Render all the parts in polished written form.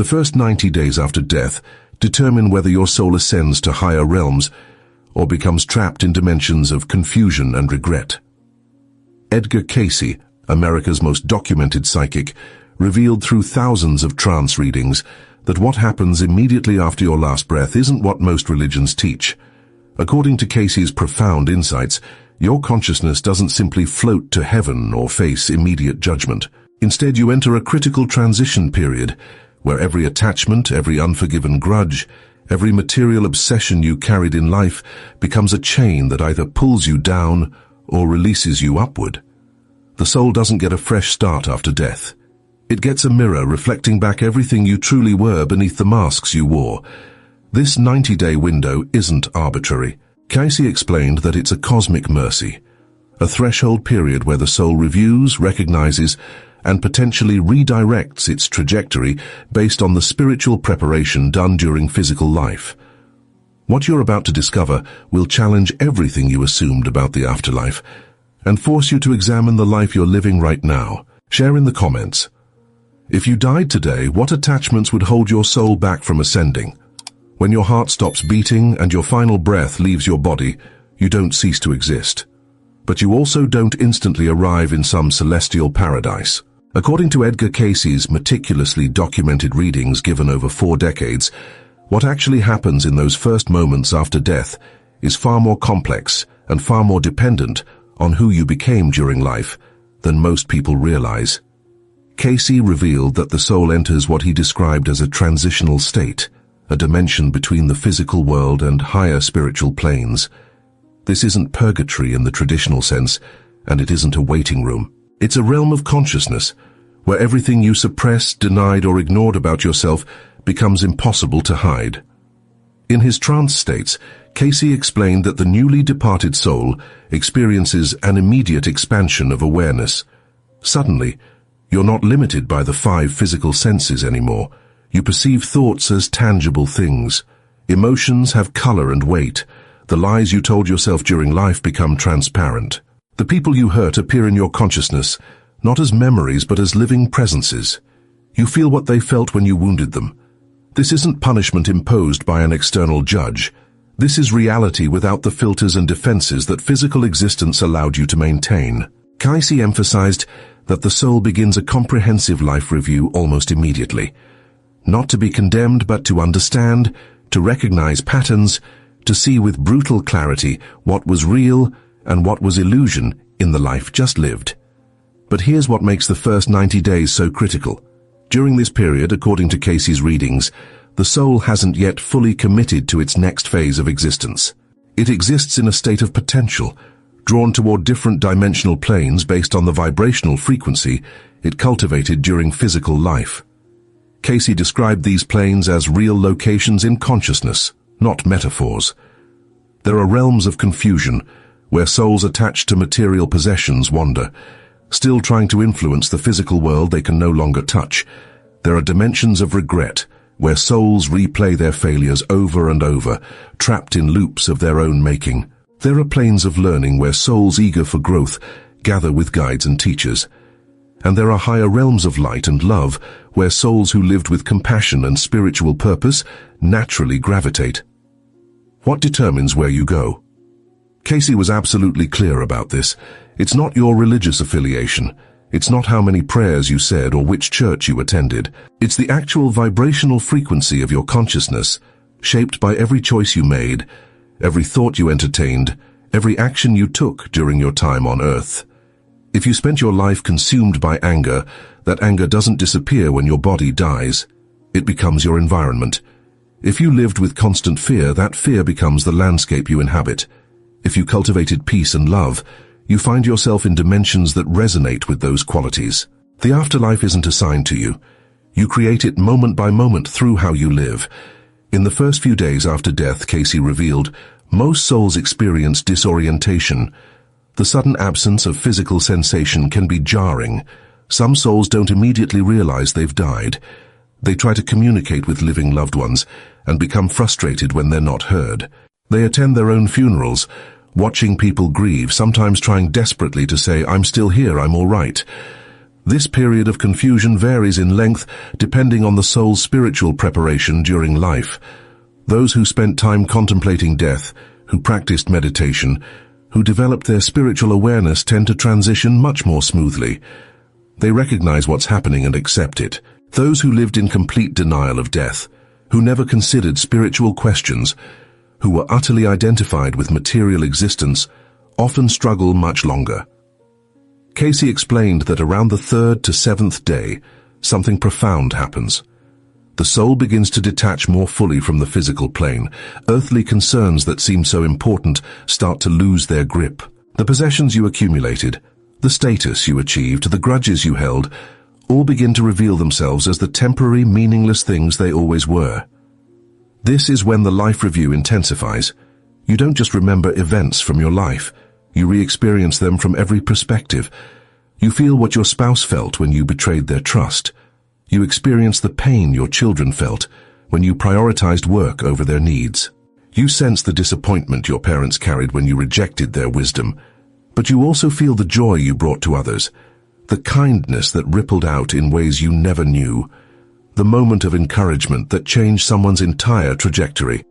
The first 90 days after death determine whether your soul ascends to higher realms or becomes trapped in dimensions of confusion and regret. Edgar Cayce, America's most documented psychic, revealed through thousands of trance readings that what happens immediately after your last breath isn't what most religions teach. According to Cayce's profound insights, your consciousness doesn't simply float to heaven or face immediate judgment. Instead, you enter a critical transition period where every attachment, every unforgiven grudge, every material obsession you carried in life becomes a chain that either pulls you down or releases you upward. The soul doesn't get a fresh start after death. It gets a mirror reflecting back everything you truly were beneath the masks you wore. This 90-day window isn't arbitrary. Cayce explained that it's a cosmic mercy, a threshold period where the soul reviews, recognizes, and potentially redirects its trajectory based on the spiritual preparation done during physical life. What you're about to discover will challenge everything you assumed about the afterlife and force you to examine the life you're living right now. Share in the comments. If you died today, what attachments would hold your soul back from ascending? When your heart stops beating and your final breath leaves your body, you don't cease to exist. But you also don't instantly arrive in some celestial paradise. According to Edgar Cayce's meticulously documented readings given over 4 decades, what actually happens in those first moments after death is far more complex and far more dependent on who you became during life than most people realize. Cayce revealed that the soul enters what he described as a transitional state, a dimension between the physical world and higher spiritual planes. This isn't purgatory in the traditional sense, and it isn't a waiting room. It's a realm of consciousness, where everything you suppressed, denied, or ignored about yourself becomes impossible to hide. In his trance states, Cayce explained that the newly departed soul experiences an immediate expansion of awareness. Suddenly, you're not limited by the 5 physical senses anymore. You perceive thoughts as tangible things. Emotions have color and weight. The lies you told yourself during life become transparent. The people you hurt appear in your consciousness, not as memories but as living presences. You feel what they felt when you wounded them. This isn't punishment imposed by an external judge. This is reality without the filters and defenses that physical existence allowed you to maintain. Cayce emphasized that the soul begins a comprehensive life review almost immediately. Not to be condemned, but to understand, to recognize patterns, to see with brutal clarity what was real and what was illusion in the life just lived. But here's what makes the first 90 days so critical. During this period, according to Cayce's readings, the soul hasn't yet fully committed to its next phase of existence. It exists in a state of potential, drawn toward different dimensional planes based on the vibrational frequency it cultivated during physical life. Cayce described these planes as real locations in consciousness, not metaphors. There are realms of confusion, where souls attached to material possessions wander, still trying to influence the physical world they can no longer touch. There are dimensions of regret, where souls replay their failures over and over, trapped in loops of their own making. There are planes of learning where souls eager for growth gather with guides and teachers. And there are higher realms of light and love, where souls who lived with compassion and spiritual purpose naturally gravitate. What determines where you go? Cayce was absolutely clear about this. It's not your religious affiliation. It's not how many prayers you said or which church you attended. It's the actual vibrational frequency of your consciousness, shaped by every choice you made, every thought you entertained, every action you took during your time on Earth. If you spent your life consumed by anger, that anger doesn't disappear when your body dies. It becomes your environment. If you lived with constant fear, that fear becomes the landscape you inhabit. If you cultivated peace and love, you find yourself in dimensions that resonate with those qualities. The afterlife isn't assigned to you. You create it moment by moment through how you live. In the first few days after death, Cayce revealed, most souls experience disorientation. The sudden absence of physical sensation can be jarring. Some souls don't immediately realize they've died. They try to communicate with living loved ones and become frustrated when they're not heard. They attend their own funerals, watching people grieve, sometimes trying desperately to say, "I'm still here, I'm all right." This period of confusion varies in length depending on the soul's spiritual preparation during life. Those who spent time contemplating death, who practiced meditation, who developed their spiritual awareness tend to transition much more smoothly. They recognize what's happening and accept it. Those who lived in complete denial of death, who never considered spiritual questions, who were utterly identified with material existence, often struggle much longer. Cayce explained that around the 3rd to 7th day, something profound happens. The soul begins to detach more fully from the physical plane. Earthly concerns that seem so important start to lose their grip. The possessions you accumulated, the status you achieved, the grudges you held, all begin to reveal themselves as the temporary, meaningless things they always were. This is when the life review intensifies. You don't just remember events from your life. You re-experience them from every perspective. You feel what your spouse felt when you betrayed their trust. You experience the pain your children felt when you prioritized work over their needs. You sense the disappointment your parents carried when you rejected their wisdom. But you also feel the joy you brought to others, the kindness that rippled out in ways you never knew, the moment of encouragement that changed someone's entire trajectory.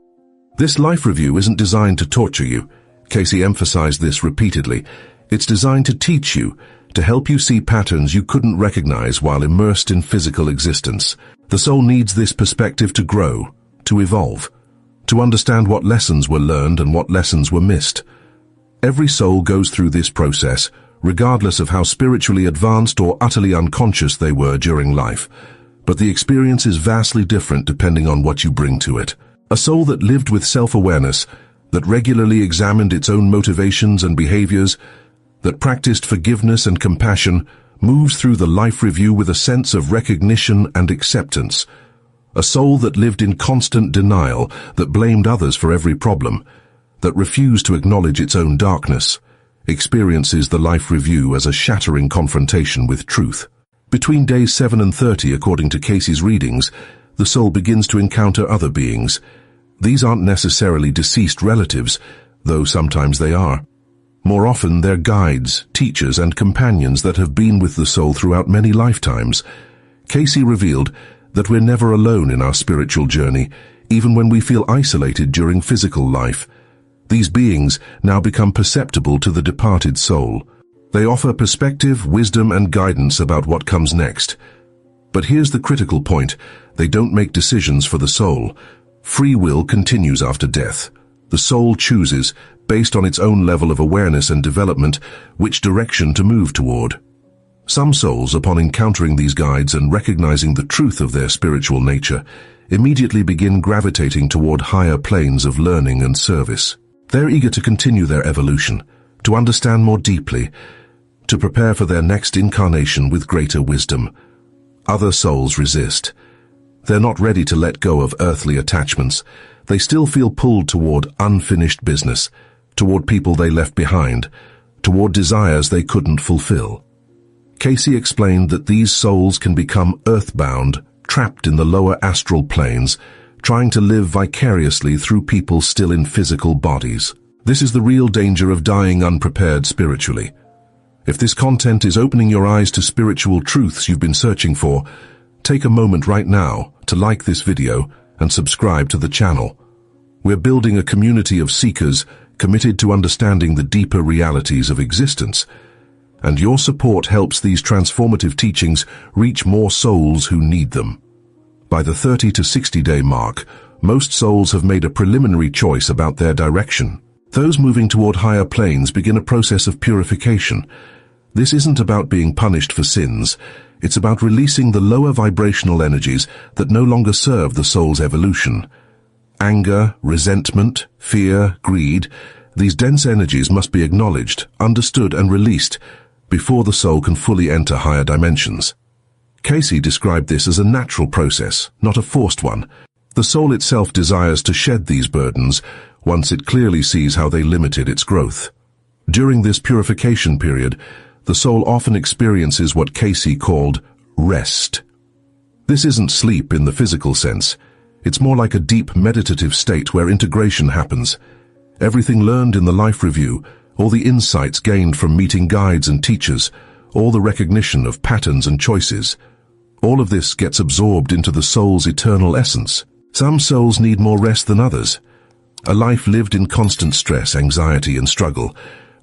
This life review isn't designed to torture you. Cayce emphasized this repeatedly. It's designed to teach you, to help you see patterns you couldn't recognize while immersed in physical existence. The soul needs this perspective to grow, to evolve, to understand what lessons were learned and what lessons were missed. Every soul goes through this process, regardless of how spiritually advanced or utterly unconscious they were during life. But the experience is vastly different depending on what you bring to it. A soul that lived with self-awareness, that regularly examined its own motivations and behaviors, that practiced forgiveness and compassion, moves through the life review with a sense of recognition and acceptance. A soul that lived in constant denial, that blamed others for every problem, that refused to acknowledge its own darkness, experiences the life review as a shattering confrontation with truth. Between days 7 and 30, according to Cayce's readings, the soul begins to encounter other beings. These aren't necessarily deceased relatives, though sometimes they are. More often, they're guides, teachers, and companions that have been with the soul throughout many lifetimes. Cayce revealed that we're never alone in our spiritual journey, even when we feel isolated during physical life. These beings now become perceptible to the departed soul. They offer perspective, wisdom, and guidance about what comes next. But here's the critical point. They don't make decisions for the soul. Free will continues after death. The soul chooses, based on its own level of awareness and development, which direction to move toward. Some souls, upon encountering these guides and recognizing the truth of their spiritual nature, immediately begin gravitating toward higher planes of learning and service. They're eager to continue their evolution, to understand more deeply, to prepare for their next incarnation with greater wisdom. Other souls resist. They're not ready to let go of earthly attachments. They still feel pulled toward unfinished business, toward people they left behind, toward desires they couldn't fulfill. Cayce explained that these souls can become earthbound, trapped in the lower astral planes, trying to live vicariously through people still in physical bodies. This is the real danger of dying unprepared spiritually. If this content is opening your eyes to spiritual truths you've been searching for, take a moment right now to like this video and subscribe to the channel. We're building a community of seekers committed to understanding the deeper realities of existence, and your support helps these transformative teachings reach more souls who need them. By the 30 to 60-day mark, most souls have made a preliminary choice about their direction. Those moving toward higher planes begin a process of purification. This isn't about being punished for sins. It's about releasing the lower vibrational energies that no longer serve the soul's evolution. Anger, resentment, fear, greed, these dense energies must be acknowledged, understood, and released before the soul can fully enter higher dimensions. Cayce described this as a natural process, not a forced one. The soul itself desires to shed these burdens once it clearly sees how they limited its growth. During this purification period, the soul often experiences what Cayce called rest. This isn't sleep in the physical sense. It's more like a deep meditative state where integration happens. Everything learned in the life review, all the insights gained from meeting guides and teachers, all the recognition of patterns and choices. All of this gets absorbed into the soul's eternal essence. Some souls need more rest than others. A life lived in constant stress, anxiety, and struggle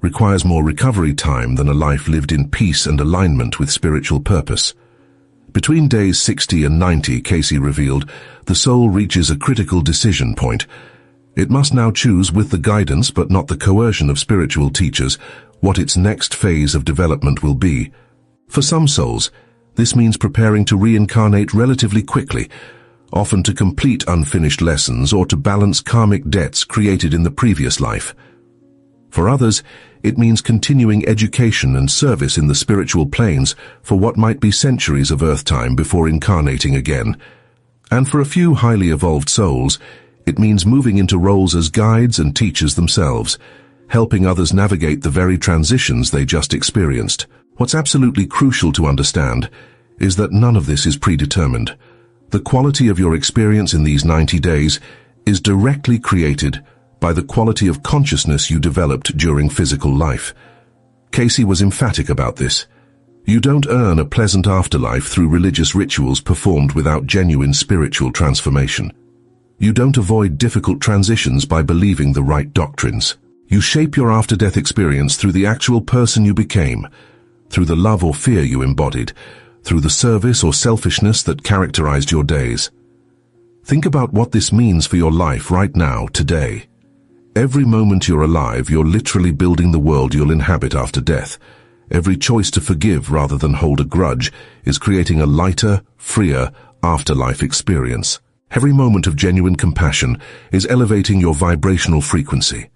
requires more recovery time than a life lived in peace and alignment with spiritual purpose. Between days 60 and 90, Cayce revealed, the soul reaches a critical decision point. It must now choose, with the guidance but not the coercion of spiritual teachers, what its next phase of development will be. For some souls, this means preparing to reincarnate relatively quickly, often to complete unfinished lessons or to balance karmic debts created in the previous life. For others, it means continuing education and service in the spiritual planes for what might be centuries of earth time before incarnating again. And for a few highly evolved souls, it means moving into roles as guides and teachers themselves, helping others navigate the very transitions they just experienced. What's absolutely crucial to understand is that none of this is predetermined. The quality of your experience in these 90 days is directly created by the quality of consciousness you developed during physical life. Cayce was emphatic about this. You don't earn a pleasant afterlife through religious rituals performed without genuine spiritual transformation. You don't avoid difficult transitions by believing the right doctrines. You shape your after-death experience through the actual person you became, through the love or fear you embodied, through the service or selfishness that characterized your days. Think about what this means for your life right now, today. Every moment you're alive, you're literally building the world you'll inhabit after death. Every choice to forgive rather than hold a grudge is creating a lighter, freer afterlife experience. Every moment of genuine compassion is elevating your vibrational frequency.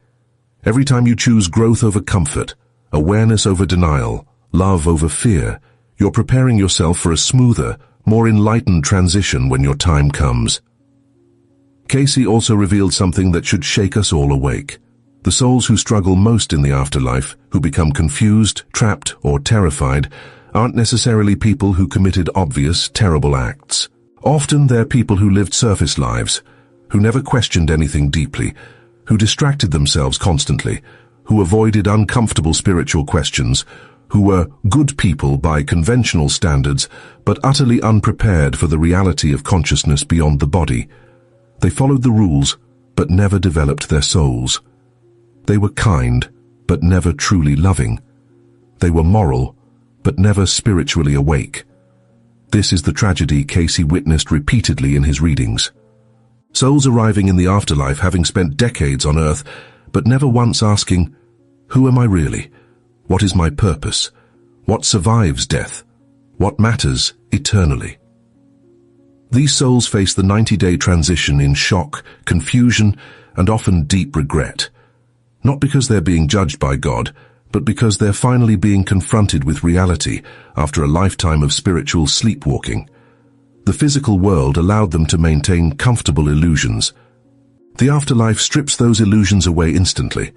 Every time you choose growth over comfort, awareness over denial, love over fear, you're preparing yourself for a smoother, more enlightened transition when your time comes. Cayce also revealed something that should shake us all awake. The souls who struggle most in the afterlife, who become confused, trapped, or terrified, aren't necessarily people who committed obvious, terrible acts. Often they're people who lived surface lives, who never questioned anything deeply, who distracted themselves constantly, who avoided uncomfortable spiritual questions, who were good people by conventional standards, but utterly unprepared for the reality of consciousness beyond the body. They followed the rules, but never developed their souls. They were kind, but never truly loving. They were moral, but never spiritually awake. This is the tragedy Cayce witnessed repeatedly in his readings. Souls arriving in the afterlife having spent decades on earth, but never once asking, who am I really? What is my purpose? What survives death? What matters eternally? These souls face the 90-day transition in shock, confusion, and often deep regret. Not because they're being judged by God, but because they're finally being confronted with reality after a lifetime of spiritual sleepwalking. The physical world allowed them to maintain comfortable illusions. The afterlife strips those illusions away instantly.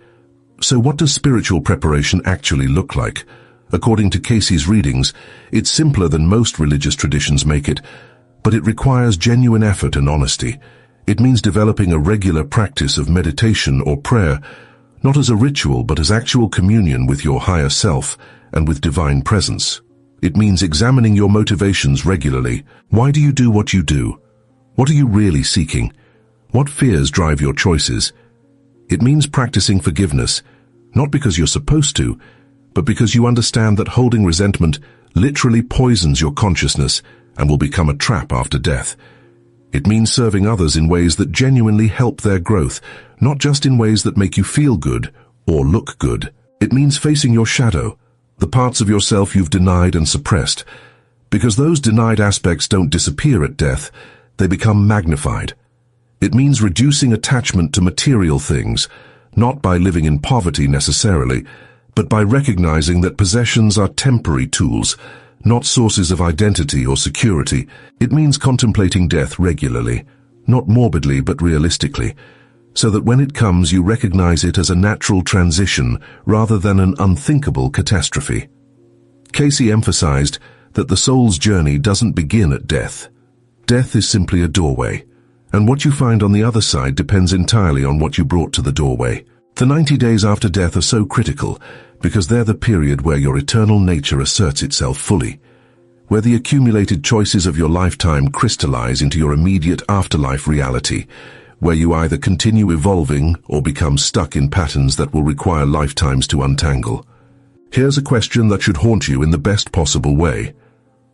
So what does spiritual preparation actually look like? According to Cayce's readings, it's simpler than most religious traditions make it, but it requires genuine effort and honesty. It means developing a regular practice of meditation or prayer, not as a ritual but as actual communion with your higher self and with divine presence. It means examining your motivations regularly. Why do you do what you do? What are you really seeking? What fears drive your choices? It means practicing forgiveness, not because you're supposed to, but because you understand that holding resentment literally poisons your consciousness and will become a trap after death. It means serving others in ways that genuinely help their growth, not just in ways that make you feel good or look good. It means facing your shadow, the parts of yourself you've denied and suppressed, because those denied aspects don't disappear at death, they become magnified. It means reducing attachment to material things, not by living in poverty necessarily, but by recognizing that possessions are temporary tools, not sources of identity or security. It means contemplating death regularly, not morbidly but realistically, so that when it comes you recognize it as a natural transition rather than an unthinkable catastrophe. Cayce emphasized that the soul's journey doesn't begin at death. Death is simply a doorway, and what you find on the other side depends entirely on what you brought to the doorway. The 90 days after death are so critical because they're the period where your eternal nature asserts itself fully, where the accumulated choices of your lifetime crystallize into your immediate afterlife reality, where you either continue evolving or become stuck in patterns that will require lifetimes to untangle. Here's a question that should haunt you in the best possible way.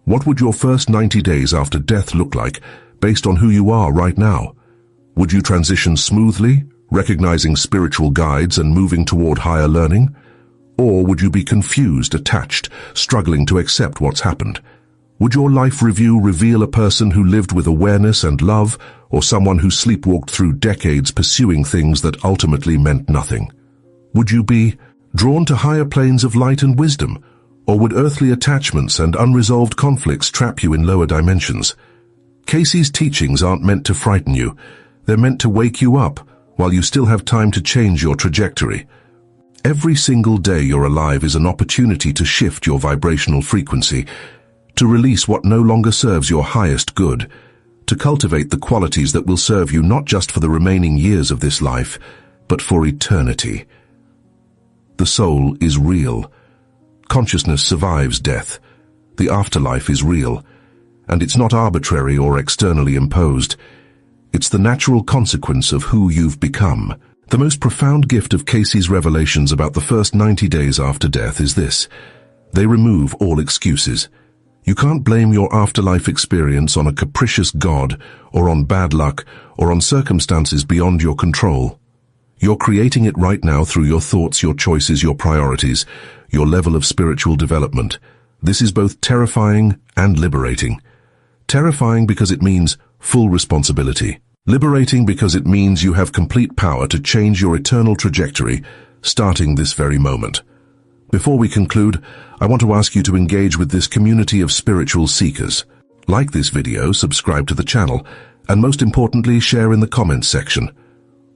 What would your first 90 days after death look like based on who you are right now? Would you transition smoothly, recognizing spiritual guides and moving toward higher learning? Or would you be confused, attached, struggling to accept what's happened? Would your life review reveal a person who lived with awareness and love, or someone who sleepwalked through decades pursuing things that ultimately meant nothing? Would you be drawn to higher planes of light and wisdom, or would earthly attachments and unresolved conflicts trap you in lower dimensions? Cayce's teachings aren't meant to frighten you. They're meant to wake you up while you still have time to change your trajectory. Every single day you're alive is an opportunity to shift your vibrational frequency, to release what no longer serves your highest good, to cultivate the qualities that will serve you not just for the remaining years of this life, but for eternity. The soul is real. Consciousness survives death. The afterlife is real, and it's not arbitrary or externally imposed. It's the natural consequence of who you've become. The most profound gift of Cayce's revelations about the first 90 days after death is this: they remove all excuses. You can't blame your afterlife experience on a capricious God, or on bad luck, or on circumstances beyond your control. You're creating it right now through your thoughts, your choices, your priorities, your level of spiritual development. This is both terrifying and liberating. Terrifying because it means full responsibility. Liberating because it means you have complete power to change your eternal trajectory, starting this very moment. Before we conclude, I want to ask you to engage with this community of spiritual seekers. Like this video, subscribe to the channel, and most importantly, share in the comments section.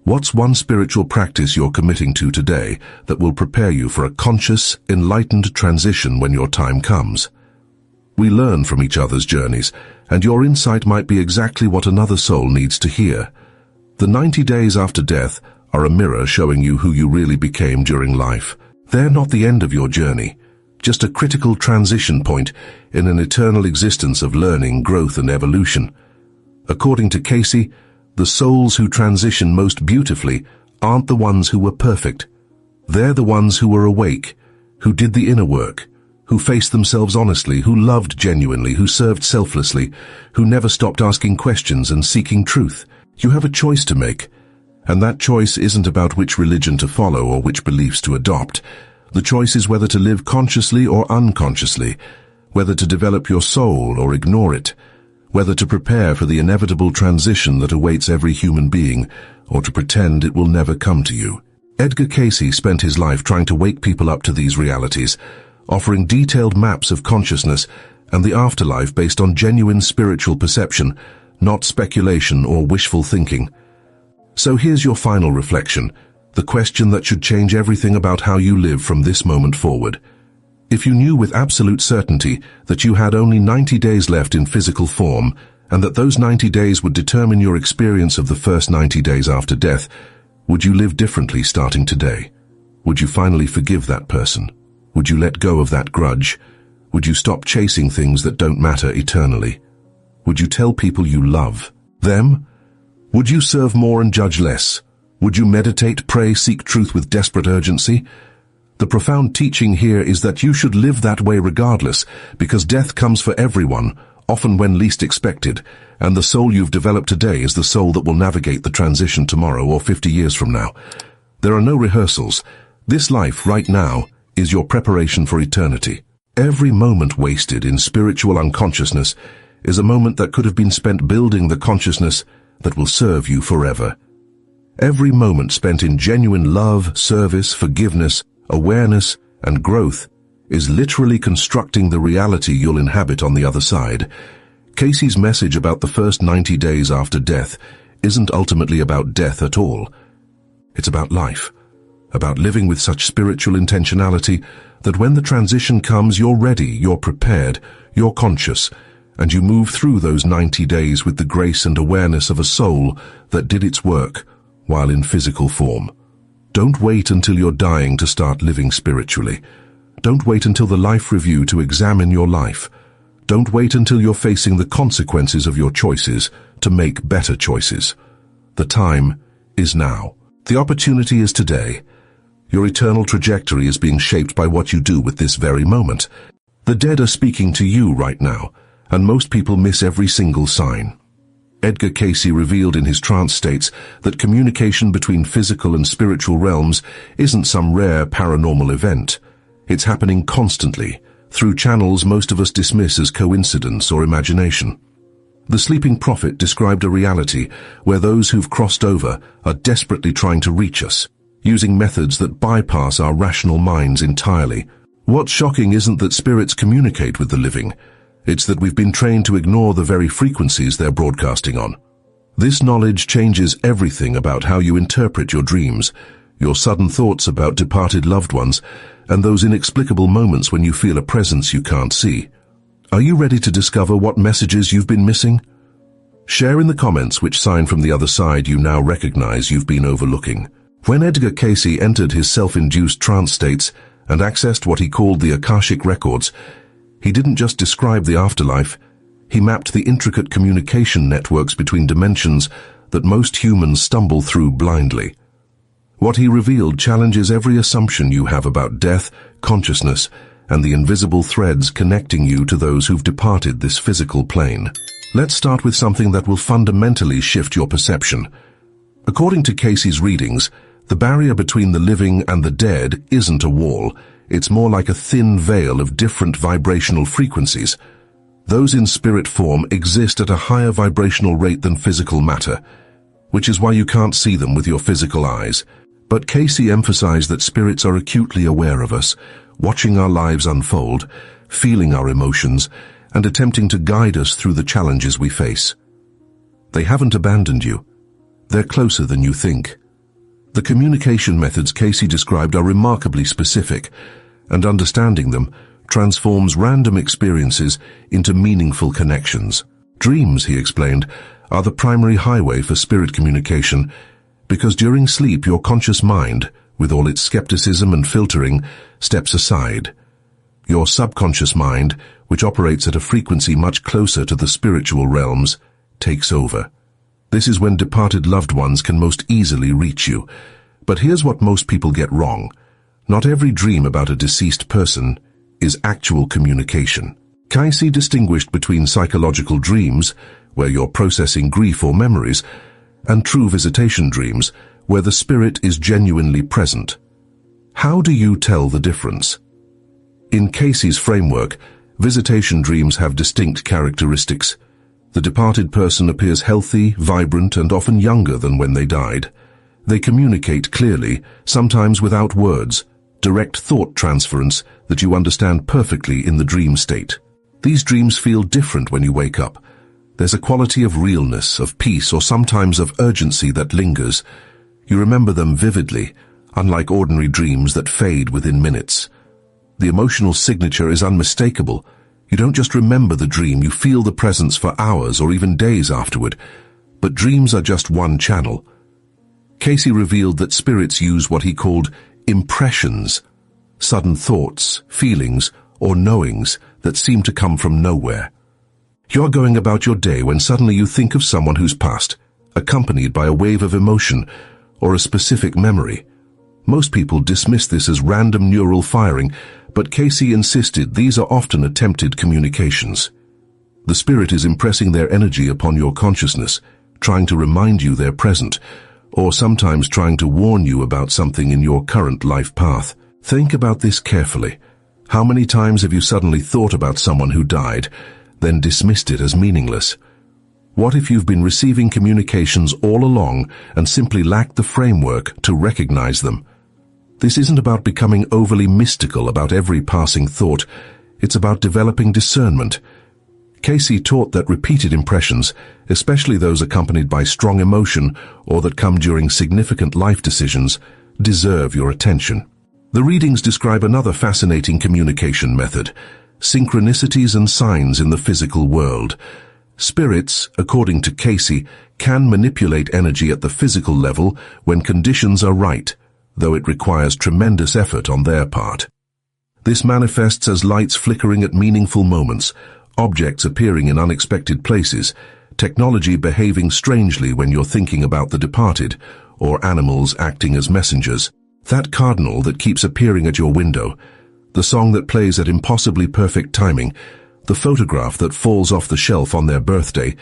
What's one spiritual practice you're committing to today that will prepare you for a conscious, enlightened transition when your time comes? We learn from each other's journeys, and your insight might be exactly what another soul needs to hear. The 90 days after death are a mirror showing you who you really became during life. They're not the end of your journey, just a critical transition point in an eternal existence of learning, growth, and evolution. According to Cayce, the souls who transition most beautifully aren't the ones who were perfect. They're the ones who were awake, who did the inner work, who faced themselves honestly, who loved genuinely, who served selflessly, who never stopped asking questions and seeking truth. You have a choice to make. And that choice isn't about which religion to follow or which beliefs to adopt. The choice is whether to live consciously or unconsciously, whether to develop your soul or ignore it, whether to prepare for the inevitable transition that awaits every human being, or to pretend it will never come to you. Edgar Cayce spent his life trying to wake people up to these realities, offering detailed maps of consciousness and the afterlife based on genuine spiritual perception, not speculation or wishful thinking. So here's your final reflection, the question that should change everything about how you live from this moment forward. If you knew with absolute certainty that you had only 90 days left in physical form, and that those 90 days would determine your experience of the first 90 days after death, would you live differently starting today? Would you finally forgive that person? Would you let go of that grudge? Would you stop chasing things that don't matter eternally? Would you tell people you love them? Would you serve more and judge less? Would you meditate, pray, seek truth with desperate urgency? The profound teaching here is that you should live that way regardless, because death comes for everyone, often when least expected, and the soul you've developed today is the soul that will navigate the transition tomorrow or 50 years from now. There are no rehearsals. This life, right now, is your preparation for eternity. Every moment wasted in spiritual unconsciousness is a moment that could have been spent building the consciousness that will serve you forever. Every moment spent in genuine love, service, forgiveness, awareness, and growth is literally constructing the reality you'll inhabit on the other side. Cayce's message about the first 90 days after death isn't ultimately about death at all. It's about life, about living with such spiritual intentionality that when the transition comes, you're ready, you're prepared, you're conscious, and you move through those 90 days with the grace and awareness of a soul that did its work while in physical form. Don't wait until you're dying to start living spiritually. Don't wait until the life review to examine your life. Don't wait until you're facing the consequences of your choices to make better choices. The time is now. The opportunity is today. Your eternal trajectory is being shaped by what you do with this very moment. The dead are speaking to you right now, and most people miss every single sign. Edgar Cayce revealed in his trance states that communication between physical and spiritual realms isn't some rare paranormal event. It's happening constantly, through channels most of us dismiss as coincidence or imagination. The sleeping prophet described a reality where those who've crossed over are desperately trying to reach us, using methods that bypass our rational minds entirely. What's shocking isn't that spirits communicate with the living. It's that we've been trained to ignore the very frequencies they're broadcasting on. This knowledge changes everything about how you interpret your dreams, your sudden thoughts about departed loved ones, and those inexplicable moments when you feel a presence you can't see. Are you ready to discover what messages you've been missing? Share in the comments which sign from the other side you now recognize you've been overlooking. When Edgar Cayce entered his self-induced trance states and accessed what he called the Akashic records, he didn't just describe the afterlife, he mapped the intricate communication networks between dimensions that most humans stumble through blindly. What he revealed challenges every assumption you have about death, consciousness, and the invisible threads connecting you to those who've departed this physical plane. Let's start with something that will fundamentally shift your perception. According to Cayce's readings, the barrier between the living and the dead isn't a wall. It's more like a thin veil of different vibrational frequencies. Those in spirit form exist at a higher vibrational rate than physical matter, which is why you can't see them with your physical eyes. But Cayce emphasized that spirits are acutely aware of us, watching our lives unfold, feeling our emotions, and attempting to guide us through the challenges we face. They haven't abandoned you. They're closer than you think. The communication methods Cayce described are remarkably specific, and understanding them transforms random experiences into meaningful connections. Dreams, he explained, are the primary highway for spirit communication, because during sleep your conscious mind, with all its skepticism and filtering, steps aside. Your subconscious mind, which operates at a frequency much closer to the spiritual realms, takes over. This is when departed loved ones can most easily reach you. But here's what most people get wrong. Not every dream about a deceased person is actual communication. Cayce distinguished between psychological dreams, where you're processing grief or memories, and true visitation dreams, where the spirit is genuinely present. How do you tell the difference? In Cayce's framework, visitation dreams have distinct characteristics. The departed person appears healthy, vibrant, and often younger than when they died. They communicate clearly, sometimes without words, direct thought transference that you understand perfectly in the dream state. These dreams feel different when you wake up. There's a quality of realness, of peace, or sometimes of urgency that lingers. You remember them vividly, unlike ordinary dreams that fade within minutes. The emotional signature is unmistakable. You don't just remember the dream, you feel the presence for hours or even days afterward. But dreams are just one channel. Cayce revealed that spirits use what he called impressions, sudden thoughts, feelings, or knowings that seem to come from nowhere. You're going about your day when suddenly you think of someone who's passed, accompanied by a wave of emotion or a specific memory. Most people dismiss this as random neural firing, but Cayce insisted these are often attempted communications. The spirit is impressing their energy upon your consciousness, trying to remind you they're present, or sometimes trying to warn you about something in your current life path. Think about this carefully. How many times have you suddenly thought about someone who died, then dismissed it as meaningless? What if you've been receiving communications all along and simply lacked the framework to recognize them? This isn't about becoming overly mystical about every passing thought. It's about developing discernment. Cayce taught that repeated impressions, especially those accompanied by strong emotion or that come during significant life decisions, deserve your attention. The readings describe another fascinating communication method: synchronicities and signs in the physical world. Spirits, according to Cayce, can manipulate energy at the physical level when conditions are right. though it requires tremendous effort on their part. This manifests as lights flickering at meaningful moments, objects appearing in unexpected places, technology behaving strangely when you're thinking about the departed, or animals acting as messengers. That cardinal that keeps appearing at your window, the song that plays at impossibly perfect timing, the photograph that falls off the shelf on their birthday,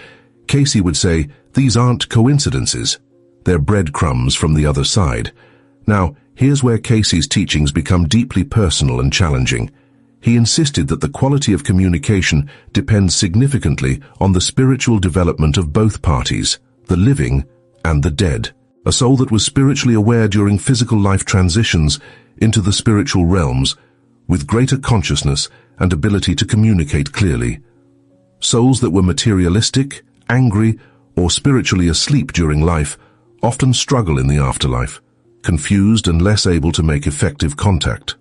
Cayce would say, these aren't coincidences. They're breadcrumbs from the other side. Now, here's where Cayce's teachings become deeply personal and challenging. He insisted that the quality of communication depends significantly on the spiritual development of both parties, the living and the dead. A soul that was spiritually aware during physical life transitions into the spiritual realms, with greater consciousness and ability to communicate clearly. Souls that were materialistic, angry, or spiritually asleep during life often struggle in the afterlife, confused and less able to make effective contact.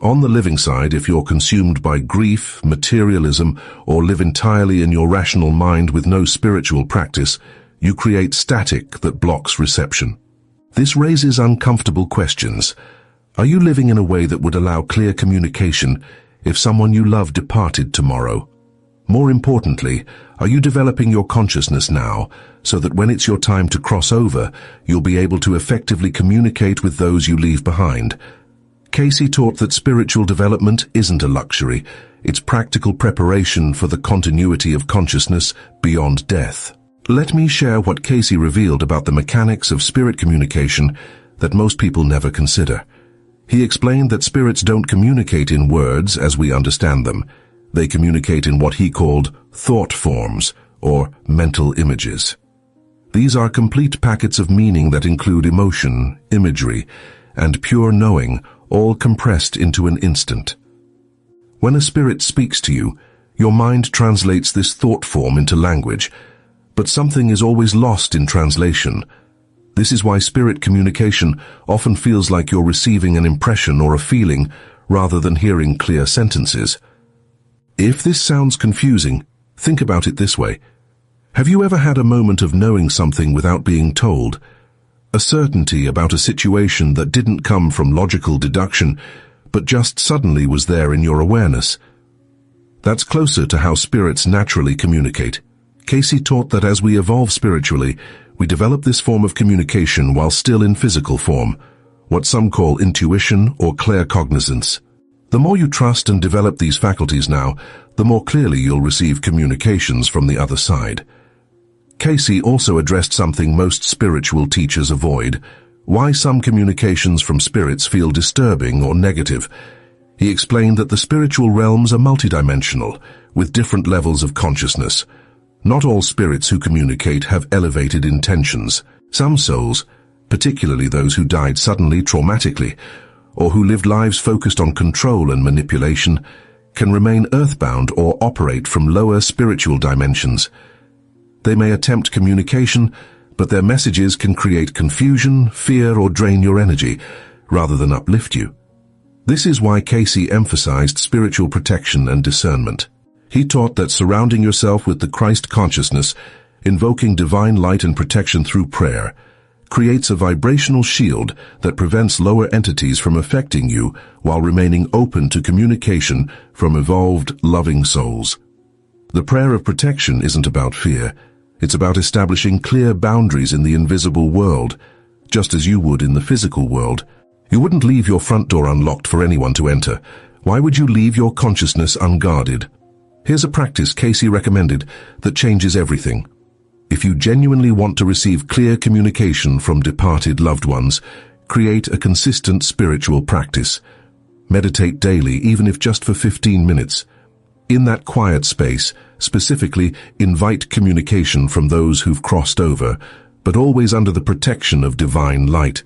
On the living side, if you're consumed by grief, materialism, or live entirely in your rational mind with no spiritual practice, you create static that blocks reception. This raises uncomfortable questions. Are you living in a way that would allow clear communication if someone you love departed tomorrow? More importantly, are you developing your consciousness now so that when it's your time to cross over, you'll be able to effectively communicate with those you leave behind? Cayce taught that spiritual development isn't a luxury, it's practical preparation for the continuity of consciousness beyond death. Let me share what Cayce revealed about the mechanics of spirit communication that most people never consider. He explained that spirits don't communicate in words as we understand them. They communicate in what he called thought forms, or mental images. These are complete packets of meaning that include emotion, imagery, and pure knowing, all compressed into an instant. When a spirit speaks to you, your mind translates this thought form into language, but something is always lost in translation. This is why spirit communication often feels like you're receiving an impression or a feeling rather than hearing clear sentences. If this sounds confusing, think about it this way. Have you ever had a moment of knowing something without being told? A certainty about a situation that didn't come from logical deduction, but just suddenly was there in your awareness. That's closer to how spirits naturally communicate. Cayce taught that as we evolve spiritually, we develop this form of communication while still in physical form, what some call intuition or claircognizance. The more you trust and develop these faculties now, the more clearly you'll receive communications from the other side. Cayce also addressed something most spiritual teachers avoid, why some communications from spirits feel disturbing or negative. He explained that the spiritual realms are multidimensional, with different levels of consciousness. Not all spirits who communicate have elevated intentions. Some souls, particularly those who died suddenly traumatically, or who lived lives focused on control and manipulation, can remain earthbound or operate from lower spiritual dimensions. They may attempt communication, but their messages can create confusion, fear, or drain your energy, rather than uplift you. This is why Cayce emphasized spiritual protection and discernment. He taught that surrounding yourself with the Christ consciousness, invoking divine light and protection through prayer, creates a vibrational shield that prevents lower entities from affecting you while remaining open to communication from evolved, loving souls. The prayer of protection isn't about fear. It's about establishing clear boundaries in the invisible world, just as you would in the physical world. You wouldn't leave your front door unlocked for anyone to enter. Why would you leave your consciousness unguarded? Here's a practice Cayce recommended that changes everything. If you genuinely want to receive clear communication from departed loved ones, create a consistent spiritual practice. Meditate daily, even if just for 15 minutes. In that quiet space, specifically, invite communication from those who've crossed over, but always under the protection of divine light.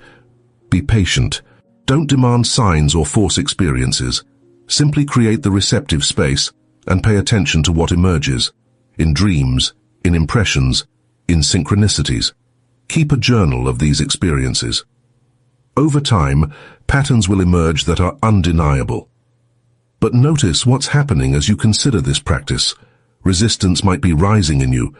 Be patient. Don't demand signs or force experiences. Simply create the receptive space and pay attention to what emerges, in dreams, in impressions, in synchronicities. Keep a journal of these experiences. Over time, patterns will emerge that are undeniable. But notice what's happening as you consider this practice. Resistance might be rising in you.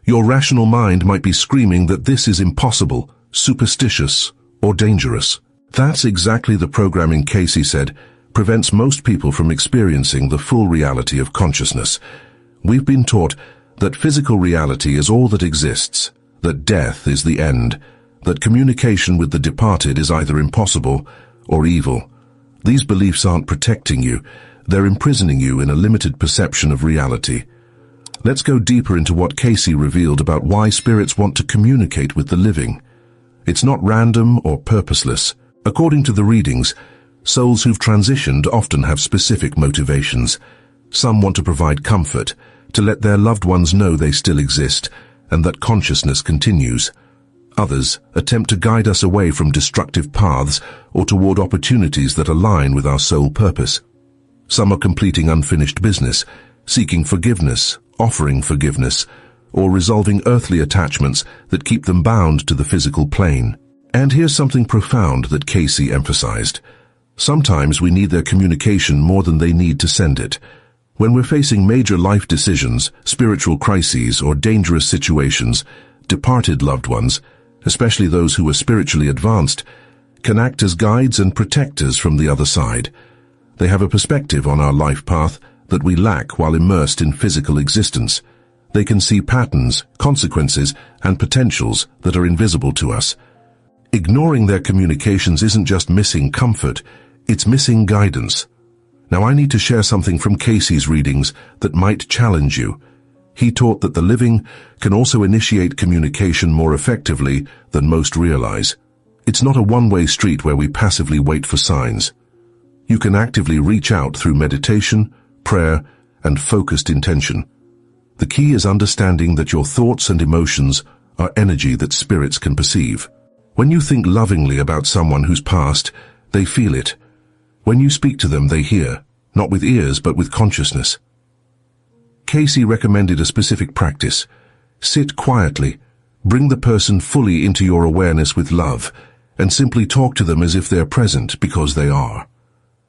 Your rational mind might be screaming that this is impossible, superstitious, or dangerous. That's exactly the programming, Cayce said, prevents most people from experiencing the full reality of consciousness. We've been taught that physical reality is all that exists, that death is the end, that communication with the departed is either impossible or evil. These beliefs aren't protecting you, they're imprisoning you in a limited perception of reality. Let's go deeper into what Cayce revealed about why spirits want to communicate with the living. It's not random or purposeless. According to the readings, souls who've transitioned often have specific motivations. Some want to provide comfort, to let their loved ones know they still exist, and that consciousness continues. Others attempt to guide us away from destructive paths or toward opportunities that align with our soul purpose. Some are completing unfinished business, seeking forgiveness, offering forgiveness, or resolving earthly attachments that keep them bound to the physical plane. And here's something profound that Cayce emphasized. Sometimes we need their communication more than they need to send it. When we're facing major life decisions, spiritual crises, or dangerous situations, departed loved ones, especially those who are spiritually advanced, can act as guides and protectors from the other side. They have a perspective on our life path that we lack while immersed in physical existence. They can see patterns, consequences, and potentials that are invisible to us. Ignoring their communications isn't just missing comfort, it's missing guidance. Now I need to share something from Cayce's readings that might challenge you. He taught that the living can also initiate communication more effectively than most realize. It's not a one-way street where we passively wait for signs. You can actively reach out through meditation, prayer, and focused intention. The key is understanding that your thoughts and emotions are energy that spirits can perceive. When you think lovingly about someone who's passed, they feel it. When you speak to them, they hear, not with ears but with consciousness. Cayce recommended a specific practice. Sit quietly, bring the person fully into your awareness with love, and simply talk to them as if they're present because they are.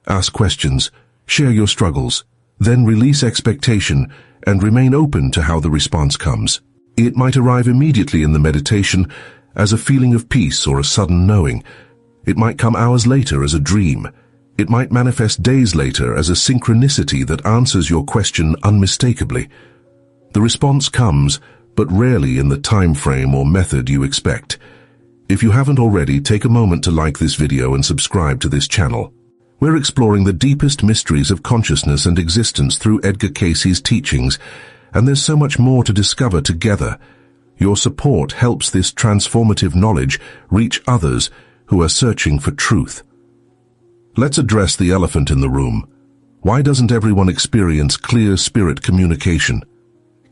Ask questions, share your struggles, then release expectation and remain open to how the response comes. It might arrive immediately in the meditation as a feeling of peace or a sudden knowing. It might come hours later as a dream. It might manifest days later as a synchronicity that answers your question unmistakably. The response comes, but rarely in the time frame or method you expect. If you haven't already, take a moment to like this video and subscribe to this channel. We're exploring the deepest mysteries of consciousness and existence through Edgar Cayce's teachings, and there's so much more to discover together. Your support helps this transformative knowledge reach others who are searching for truth. Let's address the elephant in the room. Why doesn't everyone experience clear spirit communication?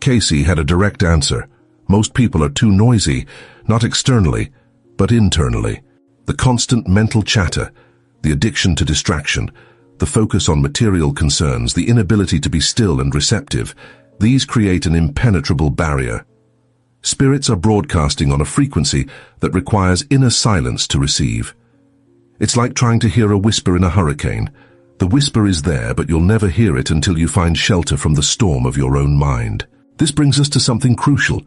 Cayce had a direct answer. Most people are too noisy, not externally, but internally. The constant mental chatter, the addiction to distraction, the focus on material concerns, the inability to be still and receptive, these create an impenetrable barrier. Spirits are broadcasting on a frequency that requires inner silence to receive. It's like trying to hear a whisper in a hurricane. The whisper is there, but you'll never hear it until you find shelter from the storm of your own mind. This brings us to something crucial.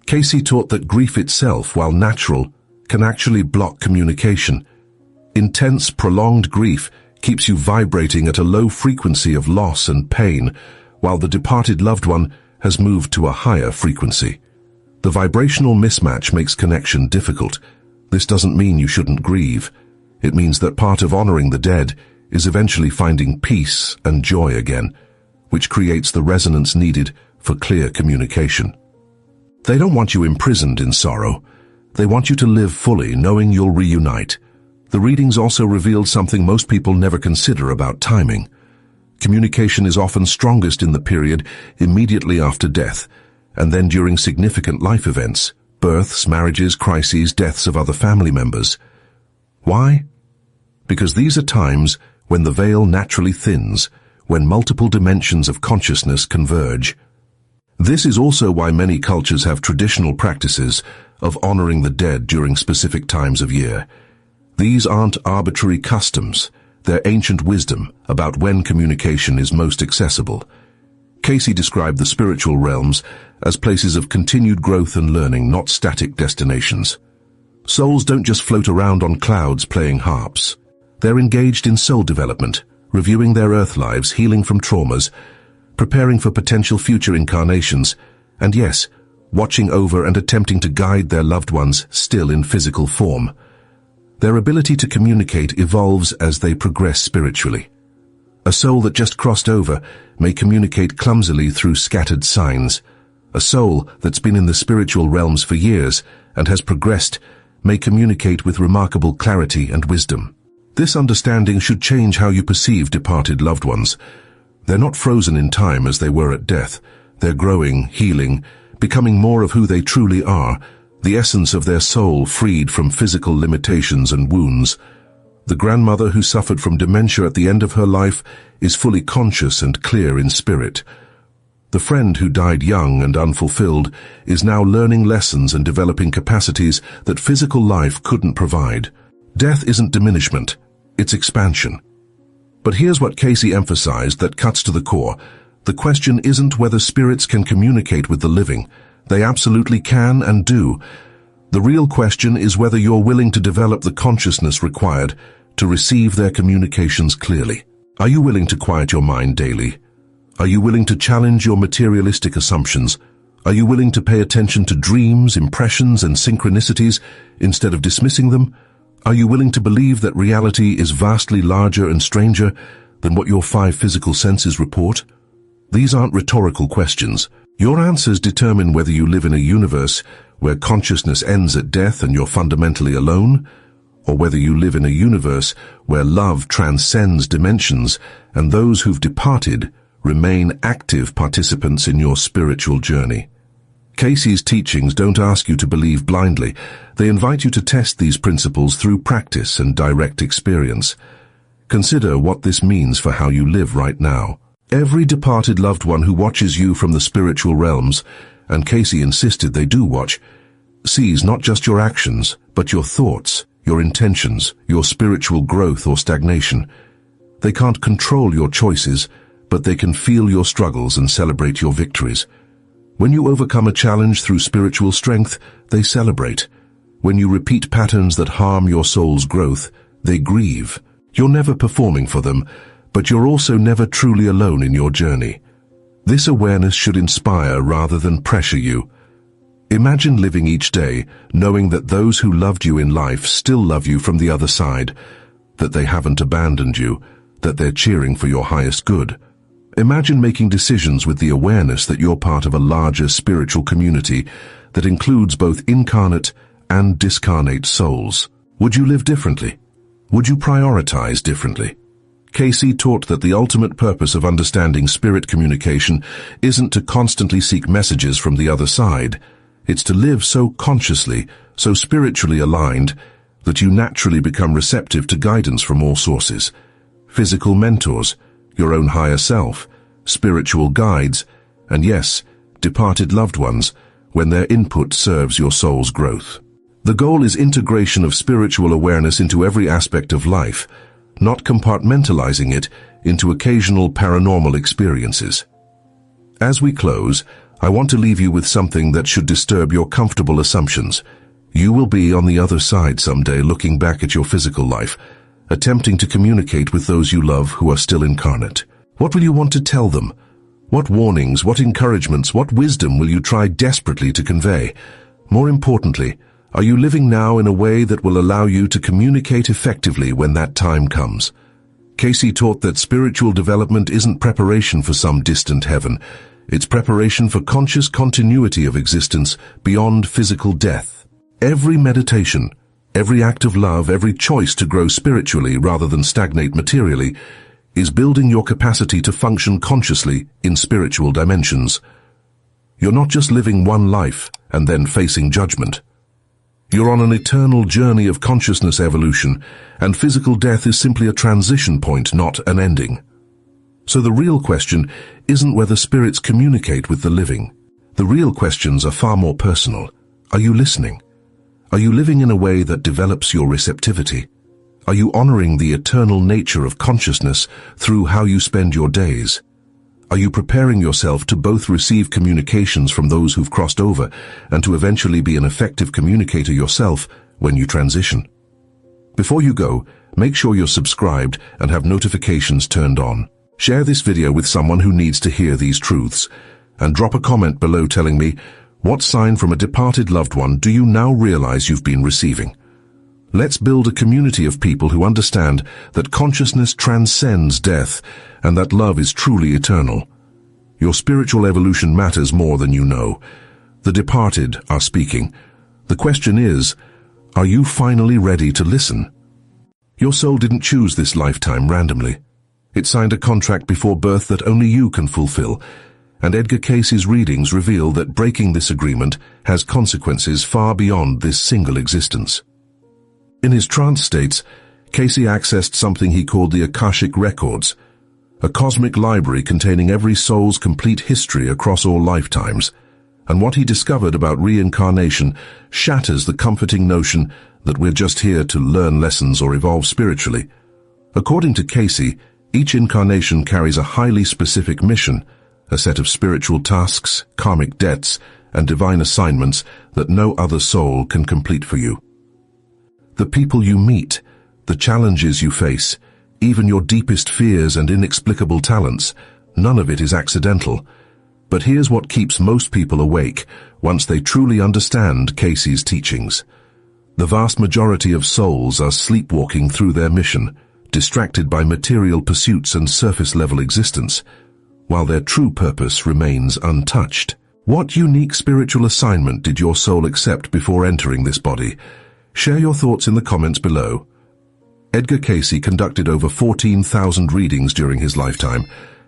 Cayce taught that grief itself, while natural, can actually block communication. Intense, prolonged grief keeps you vibrating at a low frequency of loss and pain, while the departed loved one has moved to a higher frequency. The vibrational mismatch makes connection difficult. This doesn't mean you shouldn't grieve. It means that part of honoring the dead is eventually finding peace and joy again, which creates the resonance needed for clear communication. They don't want you imprisoned in sorrow. They want you to live fully, knowing you'll reunite. The readings also revealed something most people never consider about timing. Communication is often strongest in the period immediately after death, and then during significant life events, births, marriages, crises, deaths of other family members. Why? Because these are times when the veil naturally thins, when multiple dimensions of consciousness converge. This is also why many cultures have traditional practices of honoring the dead during specific times of year. These aren't arbitrary customs, they're ancient wisdom about when communication is most accessible. Cayce described the spiritual realms as places of continued growth and learning, not static destinations. Souls don't just float around on clouds playing harps. They're engaged in soul development, reviewing their earth lives, healing from traumas, preparing for potential future incarnations, and yes, watching over and attempting to guide their loved ones still in physical form. Their ability to communicate evolves as they progress spiritually. A soul that just crossed over may communicate clumsily through scattered signs. A soul that's been in the spiritual realms for years and has progressed may communicate with remarkable clarity and wisdom. This understanding should change how you perceive departed loved ones. They're not frozen in time as they were at death. They're growing, healing, becoming more of who they truly are, the essence of their soul freed from physical limitations and wounds. The grandmother who suffered from dementia at the end of her life is fully conscious and clear in spirit. The friend who died young and unfulfilled is now learning lessons and developing capacities that physical life couldn't provide. Death isn't diminishment, it's expansion. But here's what Cayce emphasized that cuts to the core. The question isn't whether spirits can communicate with the living. They absolutely can and do. The real question is whether you're willing to develop the consciousness required to receive their communications clearly. Are you willing to quiet your mind daily? Are you willing to challenge your materialistic assumptions? Are you willing to pay attention to dreams, impressions, and synchronicities instead of dismissing them? Are you willing to believe that reality is vastly larger and stranger than what your 5 physical senses report? These aren't rhetorical questions. Your answers determine whether you live in a universe where consciousness ends at death and you're fundamentally alone, or whether you live in a universe where love transcends dimensions and those who've departed remain active participants in your spiritual journey. Cayce's teachings don't ask you to believe blindly. They invite you to test these principles through practice and direct experience. Consider what this means for how you live right now. Every departed loved one who watches you from the spiritual realms, and Cayce insisted they do watch, sees not just your actions, but your thoughts, your intentions, your spiritual growth or stagnation. They can't control your choices, but they can feel your struggles and celebrate your victories. When you overcome a challenge through spiritual strength, they celebrate. When you repeat patterns that harm your soul's growth, they grieve. You're never performing for them, but you're also never truly alone in your journey. This awareness should inspire rather than pressure you. Imagine living each day knowing that those who loved you in life still love you from the other side, that they haven't abandoned you, that they're cheering for your highest good. Imagine making decisions with the awareness that you're part of a larger spiritual community that includes both incarnate and discarnate souls. Would you live differently? Would you prioritize differently? Cayce taught that the ultimate purpose of understanding spirit communication isn't to constantly seek messages from the other side. It's to live so consciously, so spiritually aligned, that you naturally become receptive to guidance from all sources. Physical mentors, your own higher self, spiritual guides, and yes, departed loved ones, when their input serves your soul's growth. The goal is integration of spiritual awareness into every aspect of life, not compartmentalizing it into occasional paranormal experiences. As we close, I want to leave you with something that should disturb your comfortable assumptions. You will be on the other side someday looking back at your physical life, attempting to communicate with those you love who are still incarnate. What will you want to tell them? What warnings, what encouragements, what wisdom will you try desperately to convey? More importantly, are you living now in a way that will allow you to communicate effectively when that time comes? Cayce taught that spiritual development isn't preparation for some distant heaven. It's preparation for conscious continuity of existence beyond physical death. Every meditation, every act of love, every choice to grow spiritually rather than stagnate materially is building your capacity to function consciously in spiritual dimensions. You're not just living one life and then facing judgment. You're on an eternal journey of consciousness evolution, and physical death is simply a transition point, not an ending. So the real question isn't whether spirits communicate with the living. The real questions are far more personal. Are you listening? Are you living in a way that develops your receptivity? Are you honoring the eternal nature of consciousness through how you spend your days? Are you preparing yourself to both receive communications from those who've crossed over and to eventually be an effective communicator yourself when you transition. Before you go, make sure you're subscribed and have notifications turned on. Share this video with someone who needs to hear these truths, and drop a comment below telling me, what sign from a departed loved one do you now realize you've been receiving? Let's build a community of people who understand that consciousness transcends death and that love is truly eternal. Your spiritual evolution matters more than you know. The departed are speaking. The question is, are you finally ready to listen? Your soul didn't choose this lifetime randomly. It signed a contract before birth that only you can fulfill, and Edgar Cayce's readings reveal that breaking this agreement has consequences far beyond this single existence. In his trance states, Cayce accessed something he called the Akashic Records, a cosmic library containing every soul's complete history across all lifetimes, and what he discovered about reincarnation shatters the comforting notion that we're just here to learn lessons or evolve spiritually. According to Cayce, each incarnation carries a highly specific mission, a set of spiritual tasks, karmic debts, and divine assignments that no other soul can complete for you. The people you meet, the challenges you face, even your deepest fears and inexplicable talents, none of it is accidental. But here's what keeps most people awake once they truly understand Cayce's teachings. The vast majority of souls are sleepwalking through their mission, distracted by material pursuits and surface-level existence, while their true purpose remains untouched. What unique spiritual assignment did your soul accept before entering this body? Share your thoughts in the comments below. Edgar Cayce conducted over 14,000 readings during his lifetime,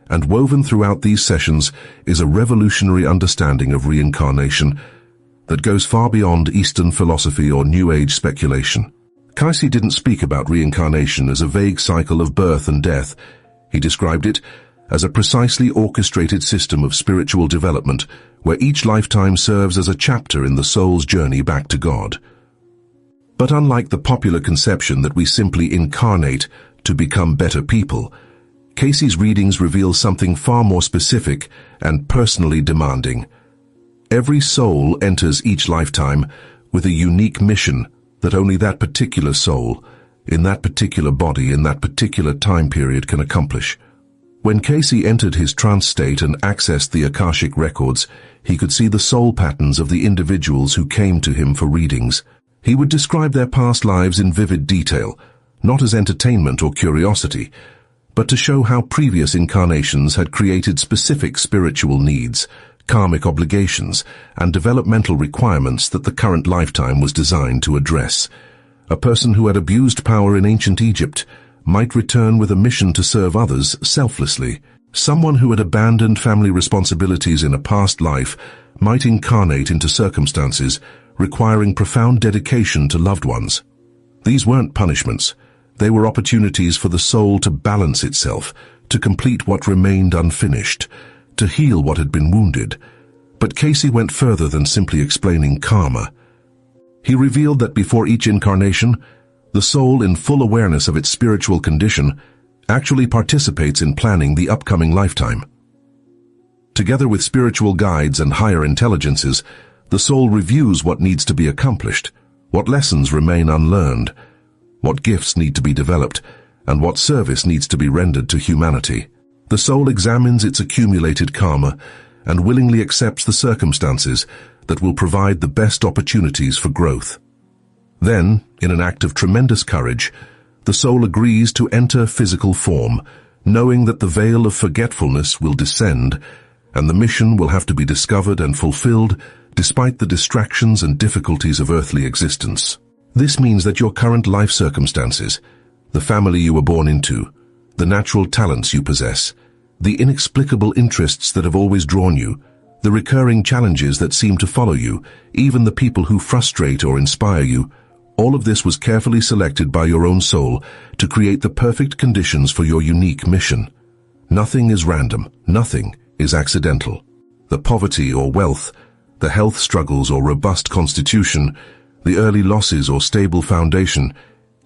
and woven throughout these sessions is a revolutionary understanding of reincarnation that goes far beyond Eastern philosophy or New Age speculation. Cayce didn't speak about reincarnation as a vague cycle of birth and death. He described it as a precisely orchestrated system of spiritual development where each lifetime serves as a chapter in the soul's journey back to God. But unlike the popular conception that we simply incarnate to become better people, Cayce's readings reveal something far more specific and personally demanding. Every soul enters each lifetime with a unique mission that only that particular soul, in that particular body, in that particular time period can accomplish. When Cayce entered his trance state and accessed the Akashic Records, he could see the soul patterns of the individuals who came to him for readings. He would describe their past lives in vivid detail, not as entertainment or curiosity, but to show how previous incarnations had created specific spiritual needs, karmic obligations, and developmental requirements that the current lifetime was designed to address. A person who had abused power in ancient Egypt might return with a mission to serve others selflessly. Someone who had abandoned family responsibilities in a past life might incarnate into circumstances requiring profound dedication to loved ones. These weren't punishments. They were opportunities for the soul to balance itself, to complete what remained unfinished, to heal what had been wounded. But Cayce went further than simply explaining karma. He revealed that before each incarnation, the soul, in full awareness of its spiritual condition, actually participates in planning the upcoming lifetime. Together with spiritual guides and higher intelligences, the soul reviews what needs to be accomplished, what lessons remain unlearned, what gifts need to be developed, and what service needs to be rendered to humanity. The soul examines its accumulated karma and willingly accepts the circumstances that will provide the best opportunities for growth. Then, in an act of tremendous courage, the soul agrees to enter physical form, knowing that the veil of forgetfulness will descend, and the mission will have to be discovered and fulfilled despite the distractions and difficulties of earthly existence. This means that your current life circumstances, the family you were born into, the natural talents you possess, the inexplicable interests that have always drawn you, the recurring challenges that seem to follow you, even the people who frustrate or inspire you, all of this was carefully selected by your own soul to create the perfect conditions for your unique mission. Nothing is random, nothing is accidental. The poverty or wealth, the health struggles or robust constitution, the early losses or stable foundation,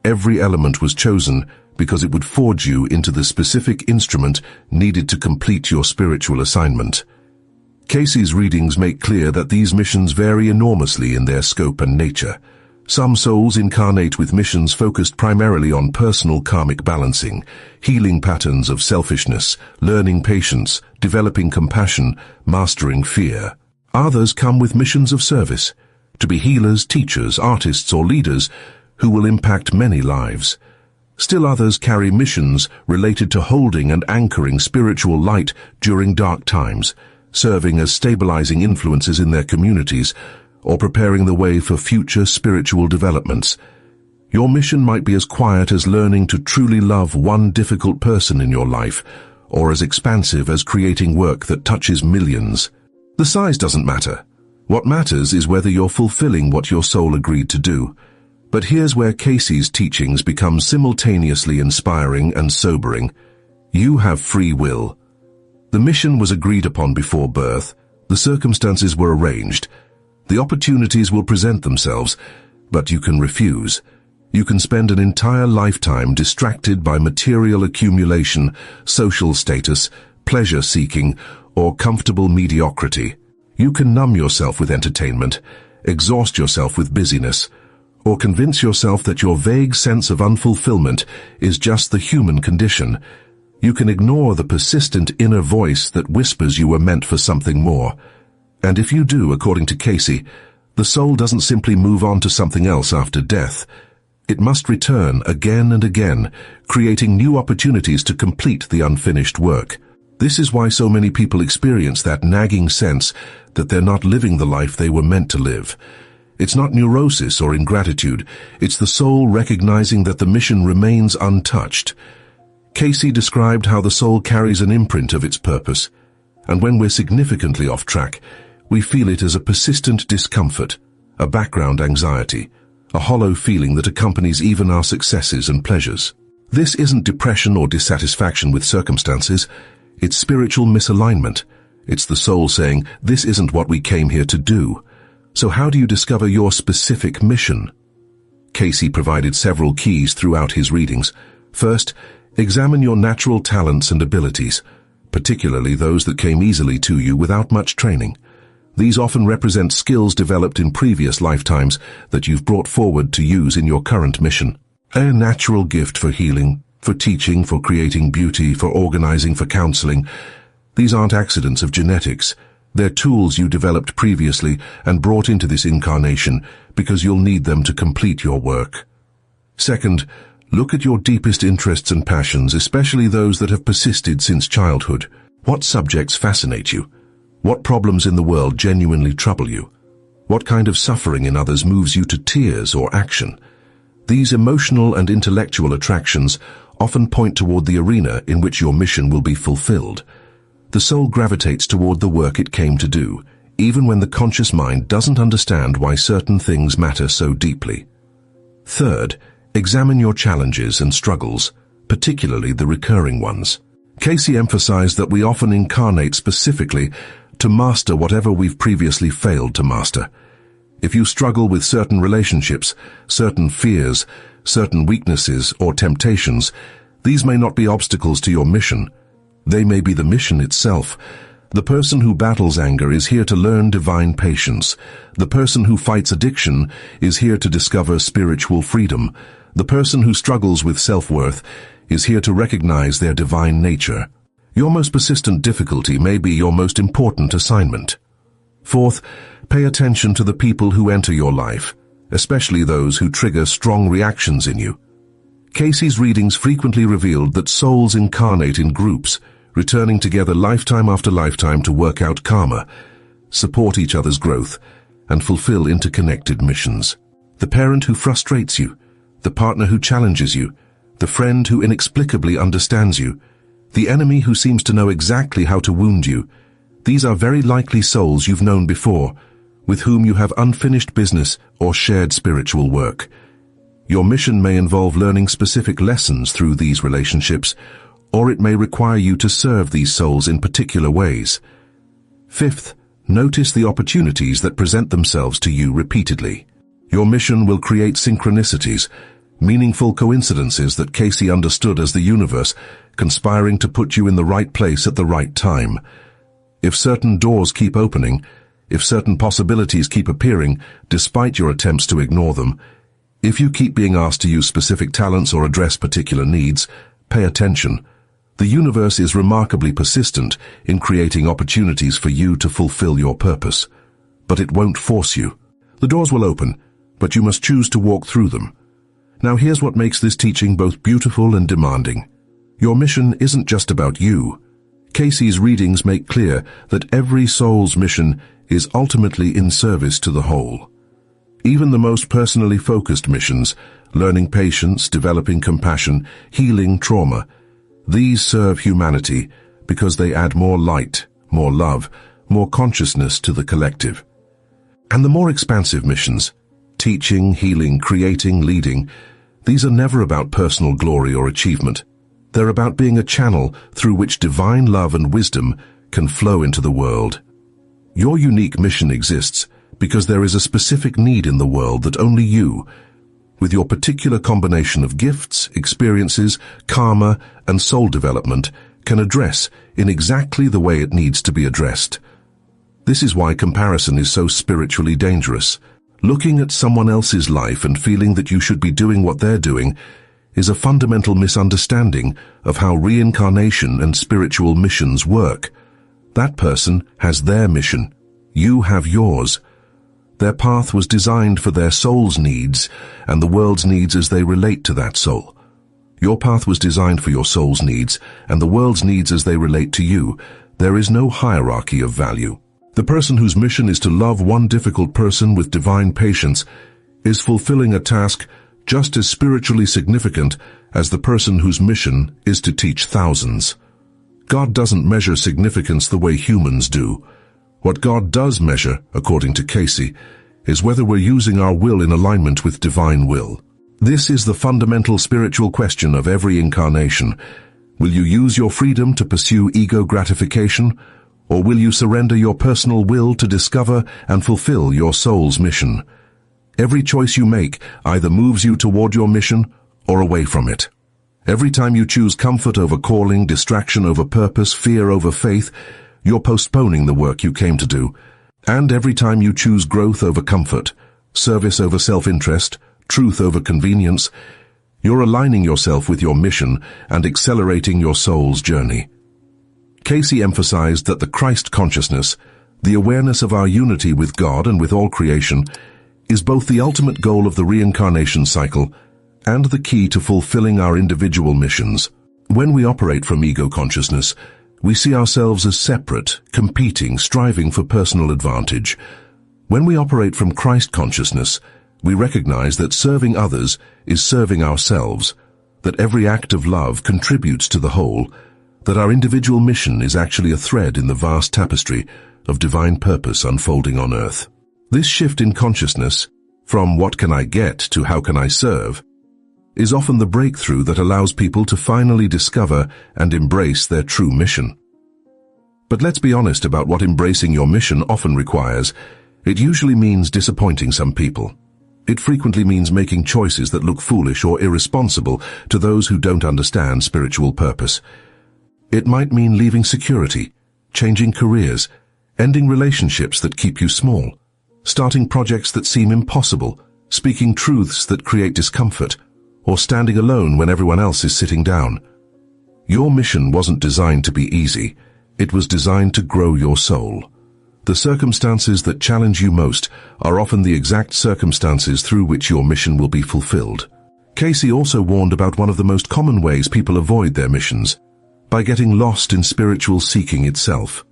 every element was chosen because it would forge you into the specific instrument needed to complete your spiritual assignment. Cayce's readings make clear that these missions vary enormously in their scope and nature. Some souls incarnate with missions focused primarily on personal karmic balancing, healing patterns of selfishness, learning patience, developing compassion, mastering fear. Others come with missions of service, to be healers, teachers, artists, or leaders who will impact many lives. Still others carry missions related to holding and anchoring spiritual light during dark times, serving as stabilizing influences in their communities, or preparing the way for future spiritual developments. Your mission might be as quiet as learning to truly love one difficult person in your life, or as expansive as creating work that touches millions. The size doesn't matter. What matters is whether you're fulfilling what your soul agreed to do. But here's where Cayce's teachings become simultaneously inspiring and sobering. You have free will. The mission was agreed upon before birth. The circumstances were arranged. The opportunities will present themselves, but you can refuse. You can spend an entire lifetime distracted by material accumulation, social status, pleasure-seeking, or comfortable mediocrity. You can numb yourself with entertainment, exhaust yourself with busyness, or convince yourself that your vague sense of unfulfillment is just the human condition. You can ignore the persistent inner voice that whispers you were meant for something more. And if you do, according to Cayce, the soul doesn't simply move on to something else after death. It must return again and again, creating new opportunities to complete the unfinished work. This is why so many people experience that nagging sense that they're not living the life they were meant to live. It's not neurosis or ingratitude. It's the soul recognizing that the mission remains untouched. Cayce described how the soul carries an imprint of its purpose, and when we're significantly off track, we feel it as a persistent discomfort, a background anxiety, a hollow feeling that accompanies even our successes and pleasures. This isn't depression or dissatisfaction with circumstances. It's spiritual misalignment. It's the soul saying, this isn't what we came here to do. So how do you discover your specific mission? Cayce provided several keys throughout his readings. First, examine your natural talents and abilities, particularly those that came easily to you without much training. These often represent skills developed in previous lifetimes that you've brought forward to use in your current mission. A natural gift for healing, for teaching, for creating beauty, for organizing, for counseling. These aren't accidents of genetics. They're tools you developed previously and brought into this incarnation because you'll need them to complete your work. Second, look at your deepest interests and passions, especially those that have persisted since childhood. What subjects fascinate you? What problems in the world genuinely trouble you? What kind of suffering in others moves you to tears or action? These emotional and intellectual attractions often point toward the arena in which your mission will be fulfilled. The soul gravitates toward the work it came to do, even when the conscious mind doesn't understand why certain things matter so deeply. Third, examine your challenges and struggles, particularly the recurring ones. Cayce emphasized that we often incarnate specifically to master whatever we've previously failed to master. If you struggle with certain relationships, certain fears, certain weaknesses or temptations, these may not be obstacles to your mission. They may be the mission itself. The person who battles anger is here to learn divine patience. The person who fights addiction is here to discover spiritual freedom. The person who struggles with self-worth is here to recognize their divine nature. Your most persistent difficulty may be your most important assignment. Fourth, pay attention to the people who enter your life, especially those who trigger strong reactions in you. Cayce's readings frequently revealed that souls incarnate in groups, returning together lifetime after lifetime to work out karma, support each other's growth, and fulfill interconnected missions. The parent who frustrates you, the partner who challenges you, the friend who inexplicably understands you, the enemy who seems to know exactly how to wound you. These are very likely souls you've known before, with whom you have unfinished business or shared spiritual work. Your mission may involve learning specific lessons through these relationships, or it may require you to serve these souls in particular ways. Fifth, notice the opportunities that present themselves to you repeatedly. Your mission will create synchronicities, meaningful coincidences that Cayce understood as the universe conspiring to put you in the right place at the right time. If certain doors keep opening, if certain possibilities keep appearing, despite your attempts to ignore them, If you keep being asked to use specific talents or address particular needs, pay attention. The universe is remarkably persistent in creating opportunities for you to fulfill your purpose. But it won't force you. The doors will open, but you must choose to walk through them. Now here's what makes this teaching both beautiful and demanding. Your mission isn't just about you. Cayce's readings make clear that every soul's mission is ultimately in service to the whole. Even the most personally focused missions, learning patience, developing compassion, healing trauma, these serve humanity because they add more light, more love, more consciousness to the collective. And the more expansive missions, teaching, healing, creating, leading, these are never about personal glory or achievement. They're about being a channel through which divine love and wisdom can flow into the world. Your unique mission exists because there is a specific need in the world that only you, with your particular combination of gifts, experiences, karma, and soul development, can address in exactly the way it needs to be addressed. This is why comparison is so spiritually dangerous. Looking at someone else's life and feeling that you should be doing what they're doing is a fundamental misunderstanding of how reincarnation and spiritual missions work. That person has their mission. You have yours. Their path was designed for their soul's needs and the world's needs as they relate to that soul. Your path was designed for your soul's needs and the world's needs as they relate to you. There is no hierarchy of value. The person whose mission is to love one difficult person with divine patience is fulfilling a task just as spiritually significant as the person whose mission is to teach thousands. God doesn't measure significance the way humans do. What God does measure, according to Cayce, is whether we're using our will in alignment with divine will. This is the fundamental spiritual question of every incarnation. Will you use your freedom to pursue ego gratification, or will you surrender your personal will to discover and fulfill your soul's mission? Every choice you make either moves you toward your mission or away from it. Every time you choose comfort over calling, distraction over purpose, fear over faith, you're postponing the work you came to do. And every time you choose growth over comfort, service over self-interest, truth over convenience, you're aligning yourself with your mission and accelerating your soul's journey. Cayce emphasized that the Christ consciousness, the awareness of our unity with God and with all creation, is both the ultimate goal of the reincarnation cycle and the key to fulfilling our individual missions. When we operate from ego consciousness, we see ourselves as separate, competing, striving for personal advantage. When we operate from Christ consciousness, we recognize that serving others is serving ourselves, that every act of love contributes to the whole, that our individual mission is actually a thread in the vast tapestry of divine purpose unfolding on earth. This shift in consciousness, from what can I get to how can I serve, is often the breakthrough that allows people to finally discover and embrace their true mission. But let's be honest about what embracing your mission often requires. It usually means disappointing some people. It frequently means making choices that look foolish or irresponsible to those who don't understand spiritual purpose. It might mean leaving security, changing careers, ending relationships that keep you small, starting projects that seem impossible, speaking truths that create discomfort, or standing alone when everyone else is sitting down. Your mission wasn't designed to be easy. It was designed to grow your soul. The circumstances that challenge you most are often the exact circumstances through which your mission will be fulfilled. Cayce also warned about one of the most common ways people avoid their missions, by getting lost in spiritual seeking itself.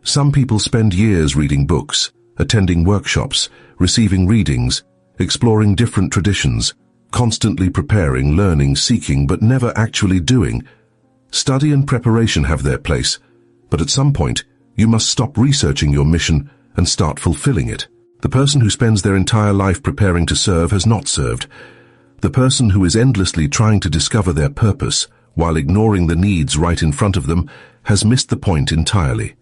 Some people spend years reading books, attending workshops, receiving readings, exploring different traditions, constantly preparing, learning, seeking, but never actually doing. Study and preparation have their place, but at some point, you must stop researching your mission and start fulfilling it. The person who spends their entire life preparing to serve has not served. The person who is endlessly trying to discover their purpose while ignoring the needs right in front of them has missed the point entirely.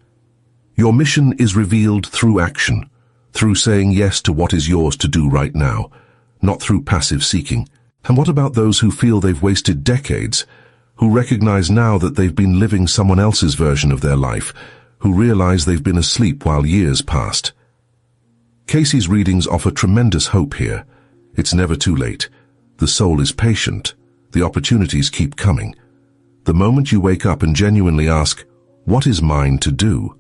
Your mission is revealed through action, through saying yes to what is yours to do right now, not through passive seeking. And what about those who feel they've wasted decades, who recognize now that they've been living someone else's version of their life, who realize they've been asleep while years passed? Cayce's readings offer tremendous hope here. It's never too late. The soul is patient. The opportunities keep coming. The moment you wake up and genuinely ask, "What is mine to do?"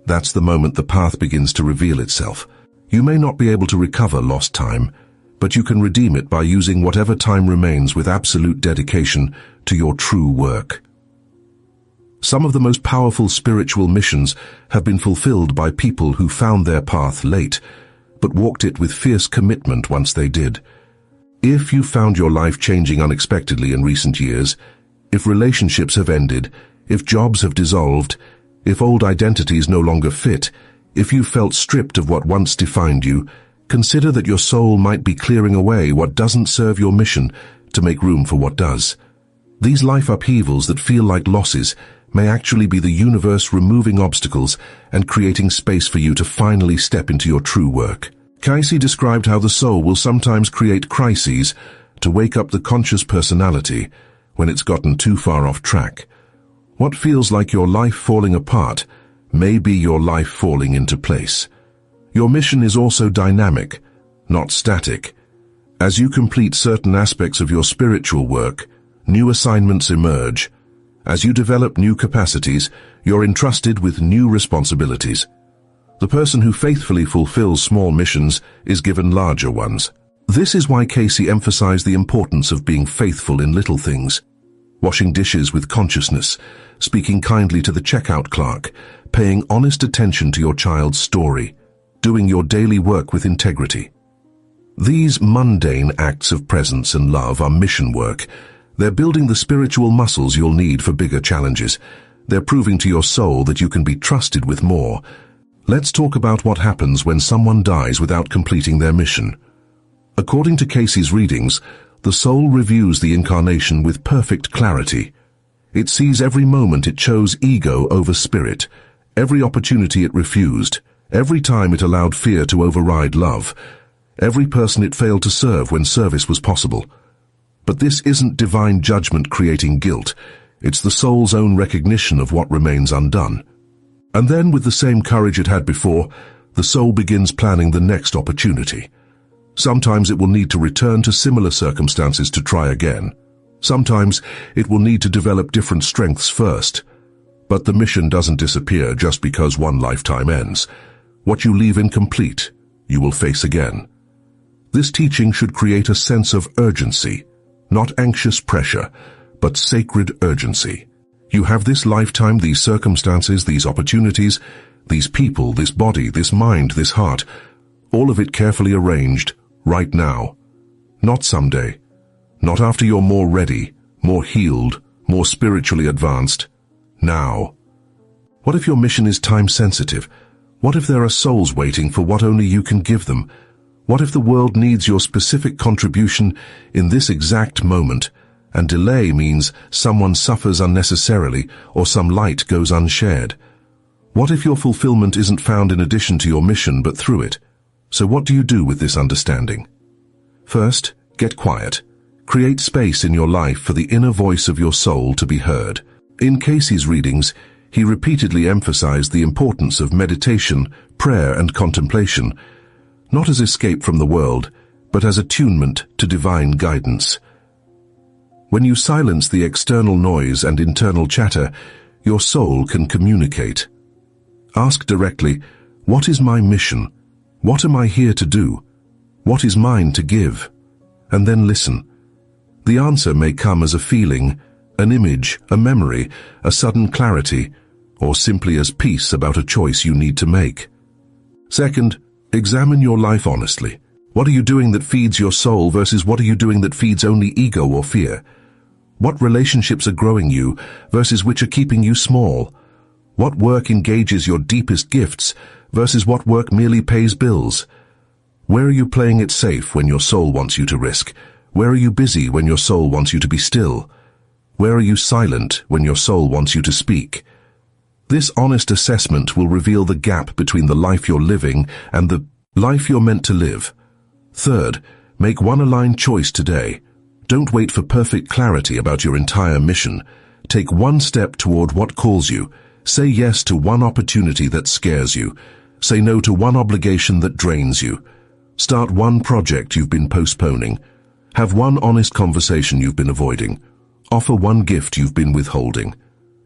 that's the moment the path begins to reveal itself. You may not be able to recover lost time, but you can redeem it by using whatever time remains with absolute dedication to your true work. Some of the most powerful spiritual missions have been fulfilled by people who found their path late, but walked it with fierce commitment once they did. If you found your life changing unexpectedly in recent years, if relationships have ended, if jobs have dissolved, if old identities no longer fit, if you felt stripped of what once defined you, consider that your soul might be clearing away what doesn't serve your mission to make room for what does. These life upheavals that feel like losses may actually be the universe removing obstacles and creating space for you to finally step into your true work. Cayce described how the soul will sometimes create crises to wake up the conscious personality when it's gotten too far off track. What feels like your life falling apart may be your life falling into place. Your mission is also dynamic, not static. As you complete certain aspects of your spiritual work, new assignments emerge. As you develop new capacities, you're entrusted with new responsibilities. The person who faithfully fulfills small missions is given larger ones. This is why Cayce emphasized the importance of being faithful in little things. Washing dishes with consciousness, speaking kindly to the checkout clerk, paying honest attention to your child's story, doing your daily work with integrity. These mundane acts of presence and love are mission work. They're building the spiritual muscles you'll need for bigger challenges. They're proving to your soul that you can be trusted with more. Let's talk about what happens when someone dies without completing their mission. According to Cayce's readings, the soul reviews the incarnation with perfect clarity. It sees every moment it chose ego over spirit, every opportunity it refused, every time it allowed fear to override love, every person it failed to serve when service was possible. But this isn't divine judgment creating guilt. It's the soul's own recognition of what remains undone. And then, with the same courage it had before, the soul begins planning the next opportunity. Sometimes it will need to return to similar circumstances to try again. Sometimes it will need to develop different strengths first. But the mission doesn't disappear just because one lifetime ends. What you leave incomplete, you will face again. This teaching should create a sense of urgency, not anxious pressure, but sacred urgency. You have this lifetime, these circumstances, these opportunities, these people, this body, this mind, this heart, all of it carefully arranged right now. Not someday. Not after you're more ready, more healed, more spiritually advanced. Now. What if your mission is time-sensitive? What if there are souls waiting for what only you can give them? What if the world needs your specific contribution in this exact moment, and delay means someone suffers unnecessarily or some light goes unshared? What if your fulfillment isn't found in addition to your mission but through it? So what do you do with this understanding? First, get quiet. Create space in your life for the inner voice of your soul to be heard. In Cayce's readings, he repeatedly emphasized the importance of meditation, prayer, and contemplation, not as escape from the world, but as attunement to divine guidance. When you silence the external noise and internal chatter, your soul can communicate. Ask directly, what is my mission? What am I here to do? What is mine to give? And then listen. The answer may come as a feeling, an image, a memory, a sudden clarity, or simply as peace about a choice you need to make. Second, examine your life honestly. What are you doing that feeds your soul versus what are you doing that feeds only ego or fear? What relationships are growing you versus which are keeping you small? What work engages your deepest gifts versus what work merely pays bills? Where are you playing it safe when your soul wants you to risk? Where are you busy when your soul wants you to be still? Where are you silent when your soul wants you to speak? This honest assessment will reveal the gap between the life you're living and the life you're meant to live. Third, make one aligned choice today. Don't wait for perfect clarity about your entire mission. Take one step toward what calls you. Say yes to one opportunity that scares you. Say no to one obligation that drains you. Start one project you've been postponing. Have one honest conversation you've been avoiding. Offer one gift you've been withholding.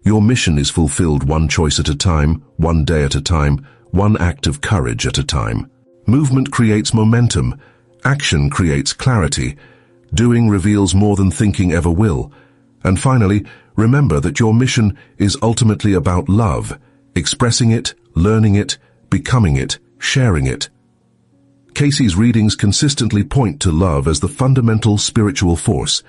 Your mission is fulfilled one choice at a time, one day at a time, one act of courage at a time. Movement creates momentum. Action creates clarity. Doing reveals more than thinking ever will. And finally, remember that your mission is ultimately about love, expressing it, learning it, becoming it, sharing it. Cayce's readings consistently point to love as the fundamental spiritual force,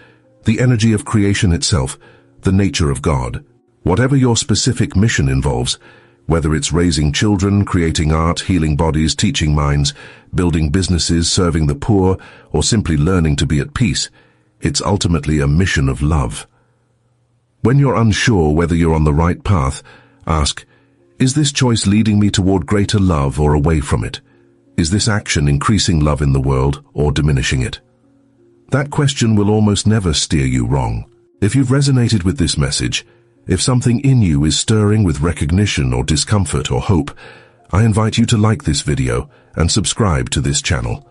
the energy of creation itself, the nature of God. Whatever your specific mission involves, whether it's raising children, creating art, healing bodies, teaching minds, building businesses, serving the poor, or simply learning to be at peace, it's ultimately a mission of love. When you're unsure whether you're on the right path, ask, is this choice leading me toward greater love or away from it? Is this action increasing love in the world or diminishing it? That question will almost never steer you wrong. If you've resonated with this message, if something in you is stirring with recognition or discomfort or hope, I invite you to like this video and subscribe to this channel.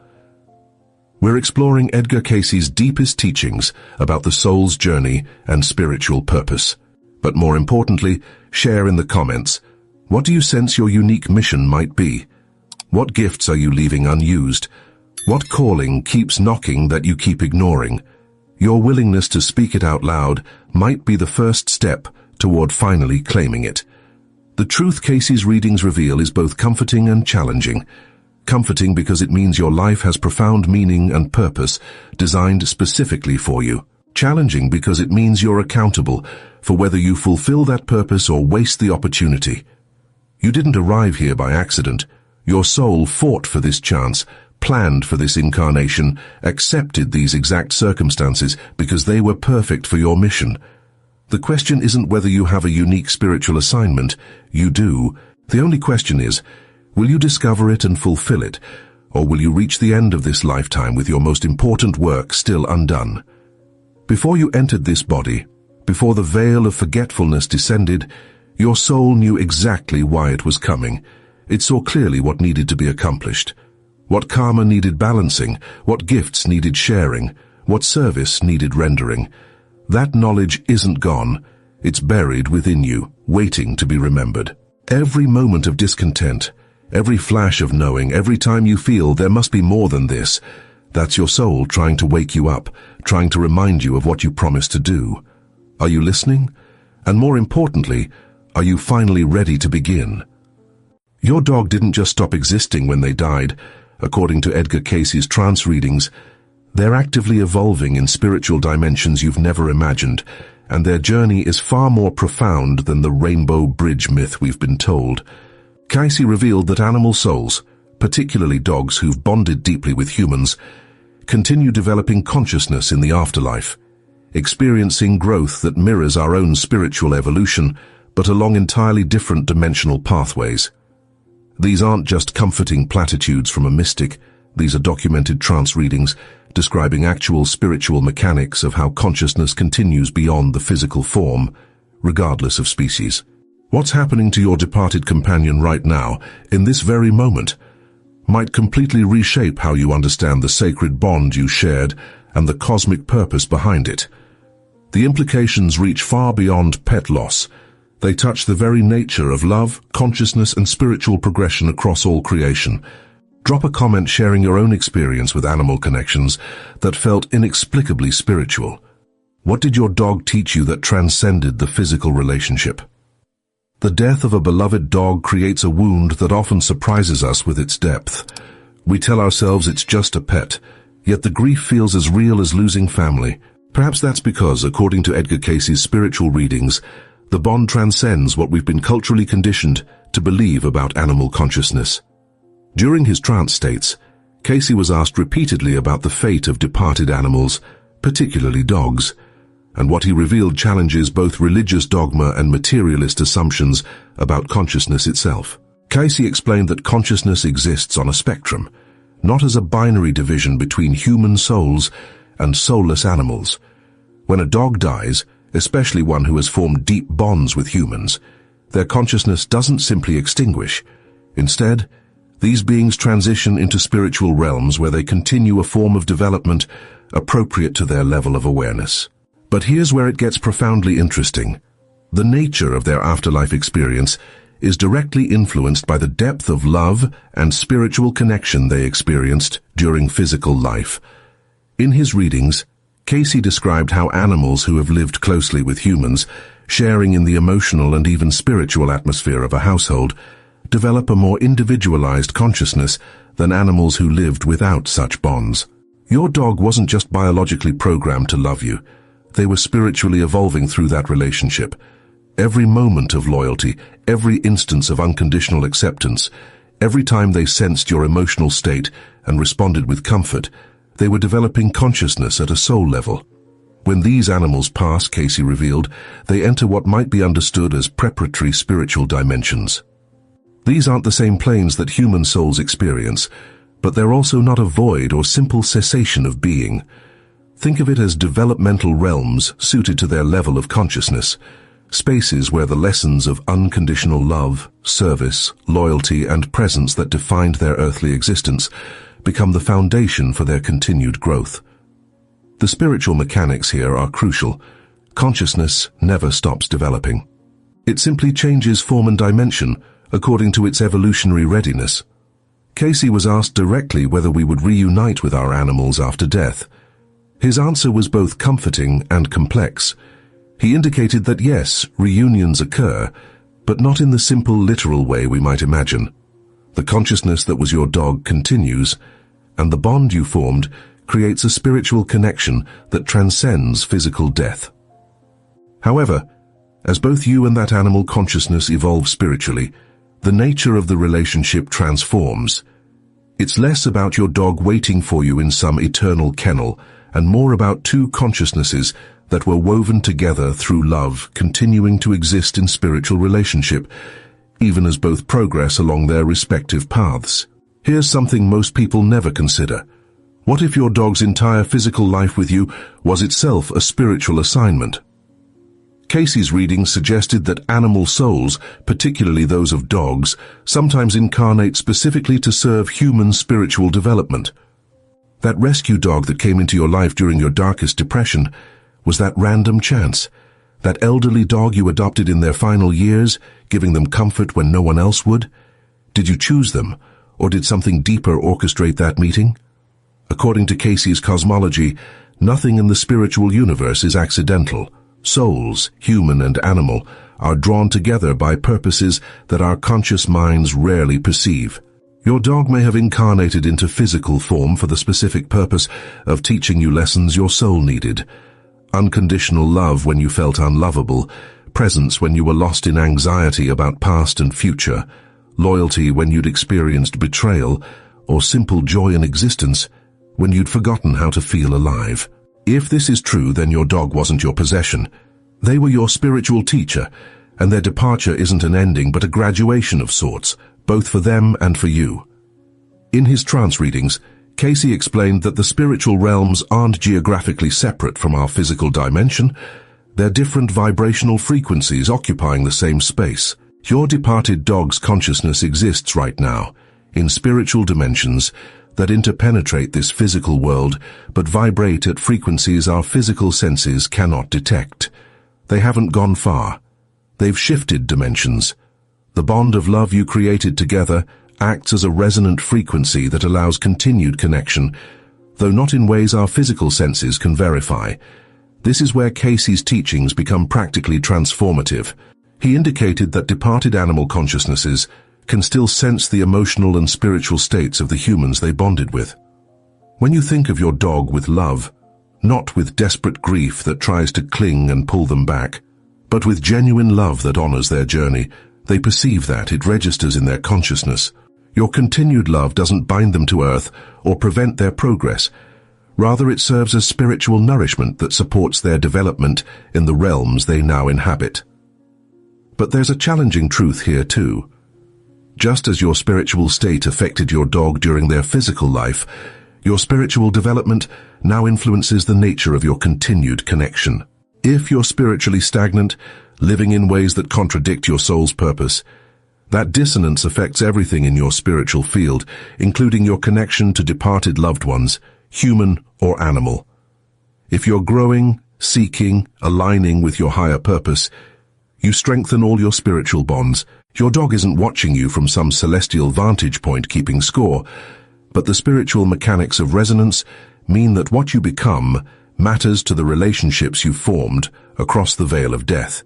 We're exploring Edgar Cayce's deepest teachings about the soul's journey and spiritual purpose. But more importantly, share in the comments, what do you sense your unique mission might be? What gifts are you leaving unused? What calling keeps knocking that you keep ignoring? Your willingness to speak it out loud might be the first step toward finally claiming it. The truth Cayce's readings reveal is both comforting and challenging. Comforting because it means your life has profound meaning and purpose designed specifically for you. Challenging because it means you're accountable for whether you fulfill that purpose or waste the opportunity. You didn't arrive here by accident. Your soul fought for this chance, planned for this incarnation, accepted these exact circumstances because they were perfect for your mission. The question isn't whether you have a unique spiritual assignment. You do. The only question is, will you discover it and fulfill it, or will you reach the end of this lifetime with your most important work still undone? Before you entered this body, before the veil of forgetfulness descended, your soul knew exactly why it was coming. It saw clearly what needed to be accomplished, what karma needed balancing, what gifts needed sharing, what service needed rendering. That knowledge isn't gone. It's buried within you, waiting to be remembered. Every moment of discontent, every flash of knowing, every time you feel there must be more than this, that's your soul trying to wake you up, trying to remind you of what you promised to do. Are you listening? And more importantly, are you finally ready to begin? Your dog didn't just stop existing when they died. According to Edgar Cayce's trance readings, they're actively evolving in spiritual dimensions you've never imagined, and their journey is far more profound than the rainbow bridge myth we've been told. Cayce revealed that animal souls, particularly dogs who've bonded deeply with humans, continue developing consciousness in the afterlife, experiencing growth that mirrors our own spiritual evolution, but along entirely different dimensional pathways. These aren't just comforting platitudes from a mystic. These are documented trance readings describing actual spiritual mechanics of how consciousness continues beyond the physical form, regardless of species. What's happening to your departed companion right now, in this very moment, might completely reshape how you understand the sacred bond you shared and the cosmic purpose behind it. The implications reach far beyond pet loss. They touch the very nature of love, consciousness, and spiritual progression across all creation. Drop a comment sharing your own experience with animal connections that felt inexplicably spiritual. What did your dog teach you that transcended the physical relationship? The death of a beloved dog creates a wound that often surprises us with its depth. We tell ourselves it's just a pet, yet the grief feels as real as losing family. Perhaps that's because, according to Edgar Cayce's spiritual readings, the bond transcends what we've been culturally conditioned to believe about animal consciousness. During his trance states, Cayce was asked repeatedly about the fate of departed animals, particularly dogs, and what he revealed challenges both religious dogma and materialist assumptions about consciousness itself. Cayce explained that consciousness exists on a spectrum, not as a binary division between human souls and soulless animals. When a dog dies, especially one who has formed deep bonds with humans, their consciousness doesn't simply extinguish. Instead, These beings transition into spiritual realms where they continue a form of development appropriate to their level of awareness. But here's where it gets profoundly interesting. The nature of their afterlife experience is directly influenced by the depth of love and spiritual connection they experienced during physical life. In his readings, Cayce described how animals who have lived closely with humans, sharing in the emotional and even spiritual atmosphere of a household, develop a more individualized consciousness than animals who lived without such bonds. Your dog wasn't just biologically programmed to love you. They were spiritually evolving through that relationship. Every moment of loyalty, every instance of unconditional acceptance, every time they sensed your emotional state and responded with comfort, they were developing consciousness at a soul level. When these animals pass, Cayce revealed, they enter what might be understood as preparatory spiritual dimensions. These aren't the same planes that human souls experience, but they're also not a void or simple cessation of being. Think of it as developmental realms suited to their level of consciousness, spaces where the lessons of unconditional love, service, loyalty, and presence that defined their earthly existence become the foundation for their continued growth. The spiritual mechanics here are crucial. Consciousness never stops developing. It simply changes form and dimension according to its evolutionary readiness. Cayce was asked directly whether we would reunite with our animals after death. His answer was both comforting and complex. He indicated that yes, reunions occur, but not in the simple literal way we might imagine. The consciousness that was your dog continues, and the bond you formed creates a spiritual connection that transcends physical death. However, as both you and that animal consciousness evolve spiritually, the nature of the relationship transforms. It's less about your dog waiting for you in some eternal kennel, and more about two consciousnesses that were woven together through love, continuing to exist in spiritual relationship, even as both progress along their respective paths. Here's something most people never consider. What if your dog's entire physical life with you was itself a spiritual assignment? Cayce's readings suggested that animal souls, particularly those of dogs, sometimes incarnate specifically to serve human spiritual development. That rescue dog that came into your life during your darkest depression, was that random chance? That elderly dog you adopted in their final years, giving them comfort when no one else would? Did you choose them, or did something deeper orchestrate that meeting? According to Cayce's cosmology, nothing in the spiritual universe is accidental. Souls, human and animal, are drawn together by purposes that our conscious minds rarely perceive. Your dog may have incarnated into physical form for the specific purpose of teaching you lessons your soul needed. Unconditional love when you felt unlovable, presence when you were lost in anxiety about past and future, loyalty when you'd experienced betrayal, or simple joy in existence when you'd forgotten how to feel alive. If this is true, then your dog wasn't your possession. They were your spiritual teacher, and their departure isn't an ending but a graduation of sorts, both for them and for you. In his trance readings, Cayce explained that the spiritual realms aren't geographically separate from our physical dimension. They're different vibrational frequencies occupying the same space. Your departed dog's consciousness exists right now, in spiritual dimensions that interpenetrate this physical world but vibrate at frequencies our physical senses cannot detect. They haven't gone far. They've shifted dimensions. The bond of love you created together acts as a resonant frequency that allows continued connection, though not in ways our physical senses can verify. This is where Cayce's teachings become practically transformative. He indicated that departed animal consciousnesses can still sense the emotional and spiritual states of the humans they bonded with. When you think of your dog with love, not with desperate grief that tries to cling and pull them back, but with genuine love that honors their journey, they perceive that it registers in their consciousness. Your continued love doesn't bind them to earth or prevent their progress. Rather, it serves as spiritual nourishment that supports their development in the realms they now inhabit. But there's a challenging truth here too. Just as your spiritual state affected your dog during their physical life, your spiritual development now influences the nature of your continued connection. If you're spiritually stagnant, living in ways that contradict your soul's purpose, That dissonance affects everything in your spiritual field, including your connection to departed loved ones, human or animal. If you're growing, seeking, aligning with your higher purpose, you strengthen all your spiritual bonds. Your dog isn't watching you from some celestial vantage point keeping score, but the spiritual mechanics of resonance mean that what you become matters to the relationships you've formed across the veil of death.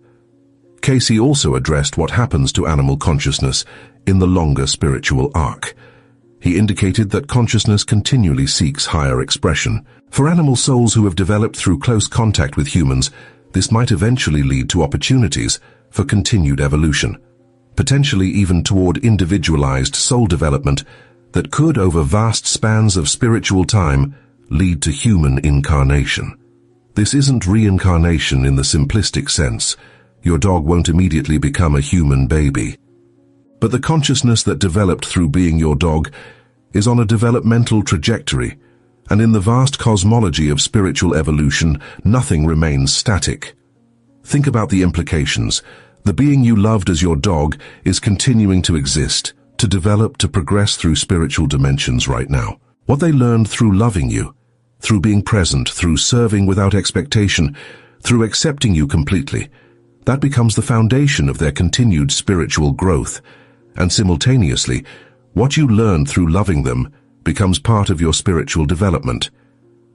Cayce also addressed what happens to animal consciousness in the longer spiritual arc. He indicated that consciousness continually seeks higher expression. For animal souls who have developed through close contact with humans, this might eventually lead to opportunities for continued evolution, potentially even toward individualized soul development that could, over vast spans of spiritual time, lead to human incarnation. This isn't reincarnation in the simplistic sense. Your dog won't immediately become a human baby. But the consciousness that developed through being your dog is on a developmental trajectory, and in the vast cosmology of spiritual evolution, nothing remains static. Think about the implications. The being you loved as your dog is continuing to exist, to develop, to progress through spiritual dimensions right now. What they learned through loving you, through being present, through serving without expectation, through accepting you completely, that becomes the foundation of their continued spiritual growth. And simultaneously, what you learn through loving them becomes part of your spiritual development.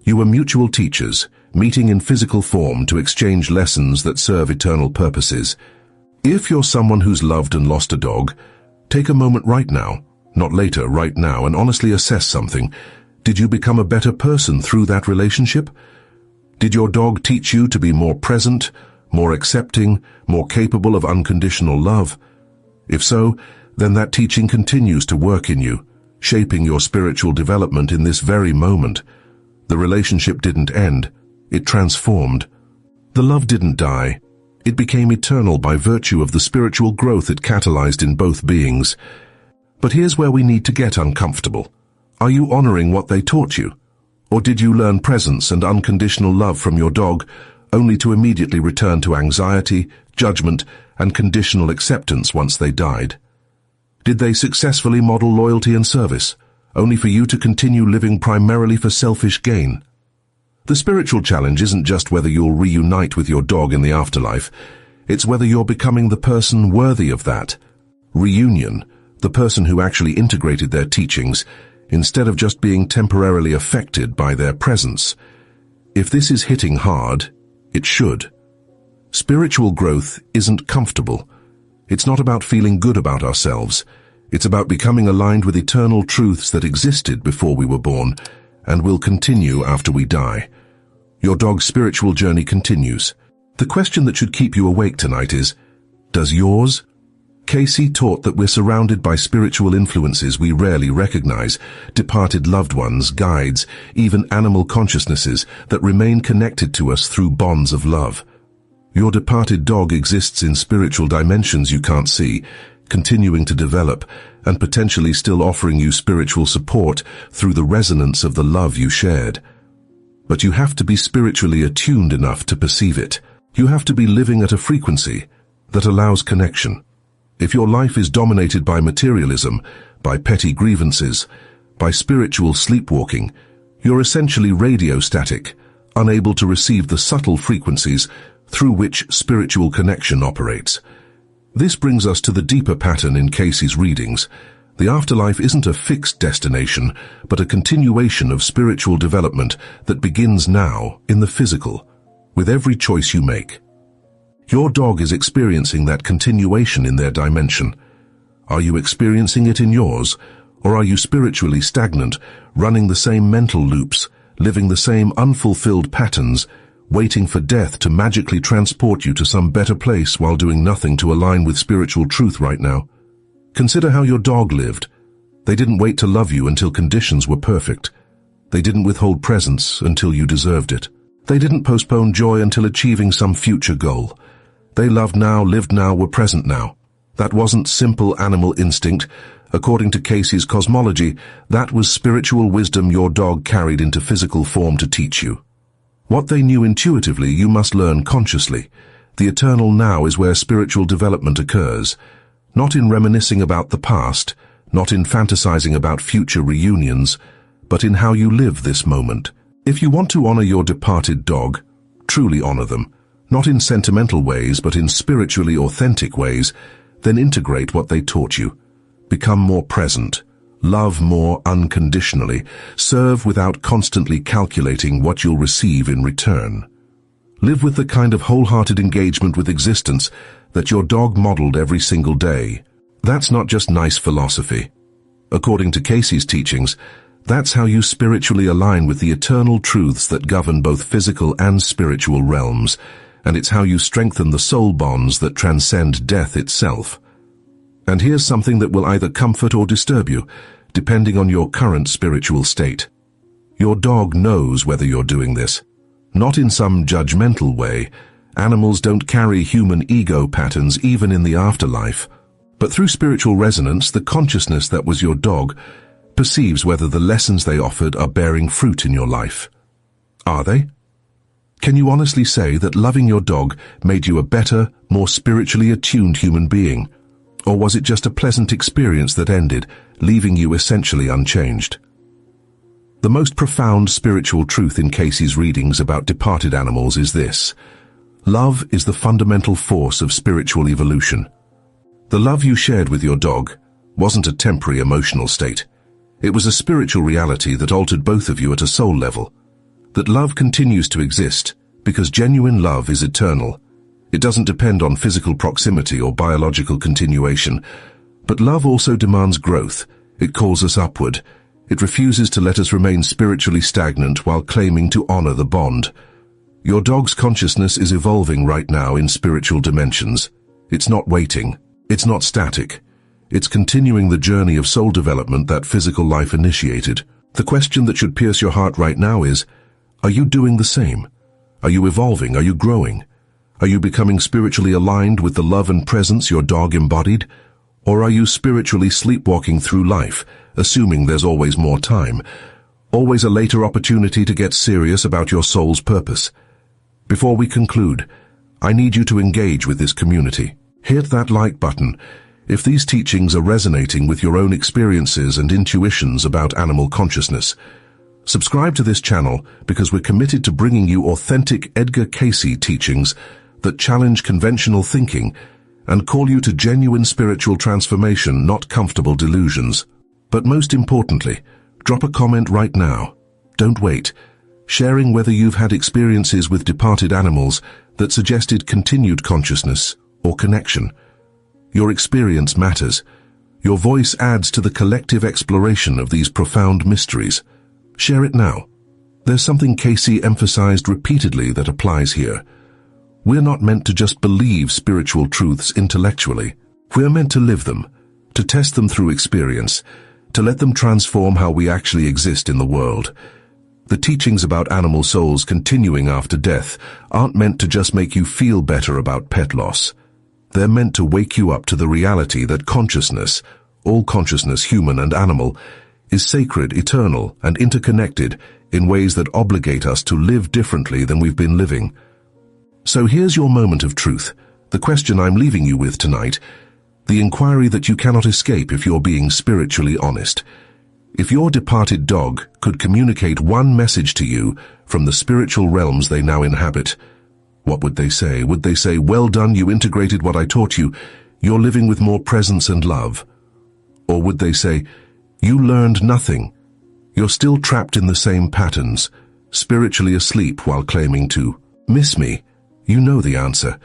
You were mutual teachers, meeting in physical form to exchange lessons that serve eternal purposes. If you're someone who's loved and lost a dog, take a moment right now, not later, right now, and honestly assess something. Did you become a better person through that relationship? Did your dog teach you to be more present, more accepting, more capable of unconditional love? If so, then that teaching continues to work in you, shaping your spiritual development in this very moment. The relationship didn't end, it transformed. The love didn't die, it became eternal by virtue of the spiritual growth it catalyzed in both beings. But here's where we need to get uncomfortable. Are you honoring what they taught you? Or did you learn presence and unconditional love from your dog, only to immediately return to anxiety, judgment, and conditional acceptance once they died? Did they successfully model loyalty and service, only for you to continue living primarily for selfish gain? The spiritual challenge isn't just whether you'll reunite with your dog in the afterlife, it's whether you're becoming the person worthy of that reunion, the person who actually integrated their teachings, instead of just being temporarily affected by their presence. If this is hitting hard, it should. Spiritual growth isn't comfortable. It's not about feeling good about ourselves. It's about becoming aligned with eternal truths that existed before we were born and will continue after we die. Your dog's spiritual journey continues. The question that should keep you awake tonight is, does yours? Cayce taught that we're surrounded by spiritual influences we rarely recognize, departed loved ones, guides, even animal consciousnesses that remain connected to us through bonds of love. Your departed dog exists in spiritual dimensions you can't see, continuing to develop and potentially still offering you spiritual support through the resonance of the love you shared. But you have to be spiritually attuned enough to perceive it. You have to be living at a frequency that allows connection. If your life is dominated by materialism, by petty grievances, by spiritual sleepwalking, you're essentially radio static, unable to receive the subtle frequencies through which spiritual connection operates. This brings us to the deeper pattern in Cayce's readings. The afterlife isn't a fixed destination, but a continuation of spiritual development that begins now in the physical, with every choice you make. Your dog is experiencing that continuation in their dimension. Are you experiencing it in yours, or are you spiritually stagnant, running the same mental loops, living the same unfulfilled patterns, waiting for death to magically transport you to some better place while doing nothing to align with spiritual truth right now? Consider how your dog lived. They didn't wait to love you until conditions were perfect. They didn't withhold presence until you deserved it. They didn't postpone joy until achieving some future goal. They loved now, lived now, were present now. That wasn't simple animal instinct. According to Cayce's cosmology, that was spiritual wisdom your dog carried into physical form to teach you. What they knew intuitively, you must learn consciously. The eternal now is where spiritual development occurs. not in reminiscing about the past, not in fantasizing about future reunions, but in how you live this moment. If you want to honor your departed dog, truly honor them, not in sentimental ways but in spiritually authentic ways, then integrate what they taught you. Become more present, love more unconditionally, serve without constantly calculating what you'll receive in return. Live with the kind of wholehearted engagement with existence that your dog modeled every single day. That's not just nice philosophy. According to Cayce's teachings, that's how you spiritually align with the eternal truths that govern both physical and spiritual realms, and it's how you strengthen the soul bonds that transcend death itself. And here's something that will either comfort or disturb you, depending on your current spiritual state. Your dog knows whether you're doing this. Not in some judgmental way. Animals don't carry human ego patterns even in the afterlife. But through spiritual resonance, the consciousness that was your dog perceives whether the lessons they offered are bearing fruit in your life. Are they? Can you honestly say that loving your dog made you a better, more spiritually attuned human being? Or was it just a pleasant experience that ended, leaving you essentially unchanged? The most profound spiritual truth in Cayce's readings about departed animals is this: love is the fundamental force of spiritual evolution. The love you shared with your dog wasn't a temporary emotional state. It was a spiritual reality that altered both of you at a soul level. That love continues to exist because genuine love is eternal. It doesn't depend on physical proximity or biological continuation. But love also demands growth. It calls us upward. It refuses to let us remain spiritually stagnant while claiming to honor the bond. Your dog's consciousness is evolving right now in spiritual dimensions. It's not waiting. It's not static. It's continuing the journey of soul development that physical life initiated. The question that should pierce your heart right now is, are you doing the same? Are you evolving? Are you growing? Are you becoming spiritually aligned with the love and presence your dog embodied? Or are you spiritually sleepwalking through life, assuming there's always more time, always a later opportunity to get serious about your soul's purpose? Before we conclude, I need you to engage with this community. Hit that like button if these teachings are resonating with your own experiences and intuitions about animal consciousness. Subscribe to this channel because we're committed to bringing you authentic Edgar Cayce teachings that challenge conventional thinking and call you to genuine spiritual transformation, not comfortable delusions. But most importantly, drop a comment right now. Don't wait. Sharing whether you've had experiences with departed animals that suggested continued consciousness or connection. Your experience matters. Your voice adds to the collective exploration of these profound mysteries. Share it now. There's something Cayce emphasized repeatedly that applies here. We're not meant to just believe spiritual truths intellectually. We're meant to live them, to test them through experience, to let them transform how we actually exist in the world. The teachings about animal souls continuing after death aren't meant to just make you feel better about pet loss. They're meant to wake you up to the reality that consciousness, all consciousness, human and animal, is sacred, eternal, and interconnected in ways that obligate us to live differently than we've been living. So here's your moment of truth, the question I'm leaving you with tonight, the inquiry that you cannot escape if you're being spiritually honest. If your departed dog could communicate one message to you from the spiritual realms they now inhabit, what would they say? Would they say, "Well done, you integrated what I taught you, you're living with more presence and love"? Or would they say, "You learned nothing, you're still trapped in the same patterns, spiritually asleep while claiming to miss me"? You know the answer.